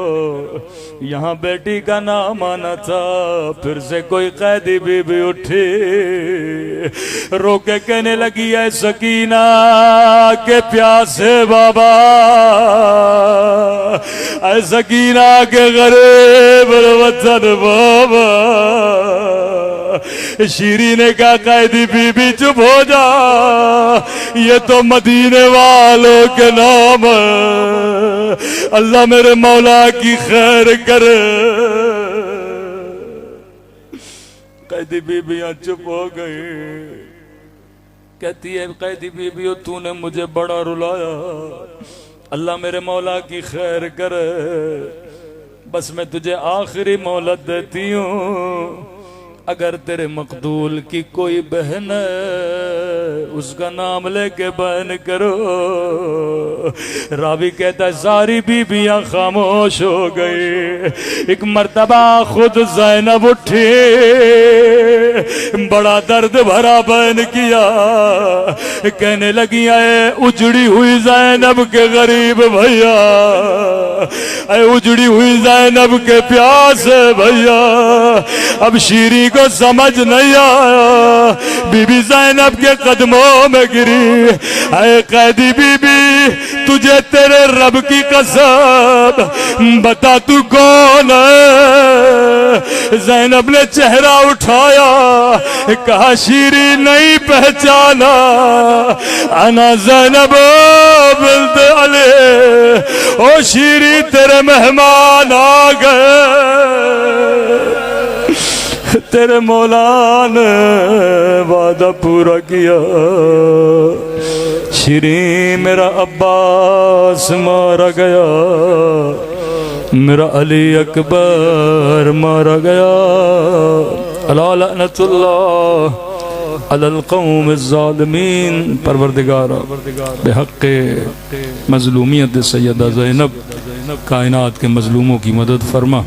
यहाँ बेटी का नाम आना था। फिर से कोई कैदी बीबी उठी, रोके कहने लगी है सकीना के प्यासे बाबा, ऐ सकीना के गरीब वतन बाबा। शीरी ने कहा कैदी बीबी चुप हो जा, ये तो मदीने वालों के नाम है, अल्लाह मेरे मौला की खैर करे। कैदी बीबियां चुप हो गई। कहती है कैदी बीबियों तूने मुझे बड़ा रुलाया, अल्लाह मेरे मौला की खैर करे, बस मैं तुझे आखिरी मोहलत देती हूँ। अगर तेरे मकदूल की कोई बहन है उसका नाम लेके बयान करो। रावी कहता है सारी बीबियां खामोश हो गई। एक मर्तबा खुद ज़ैनब उठी, बड़ा दर्द भरा बयान किया, कहने लगी आए उजड़ी हुई ज़ैनब के गरीब भैया, आए उजड़ी हुई ज़ैनब के प्यास भैया। अब शीरी को समझ नहीं आया, बीबी ज़ैनब के कदमों में गिरी। ऐ कैदी बीबी तुझे तेरे रब की कसम बता तू कौन है। ज़ैनब ने चेहरा उठाया, कहा शीरी नहीं पहचाना, अना ज़ैनब बिन्त अली। ओ शीरी तेरे मेहमान आ गए, तेरे मौला ने वादा पूरा किया। शीरी मेरा अब्बास मारा गया, मेरा अली अकबर मारा गया। अला लअनतुल्लाह अलल कौम ज़ालिमीन। परवरदिगारा बेहक़्क़े मज़लूमियत सैयदा ज़ैनब कायनात के मज़लूमों की मदद फरमा।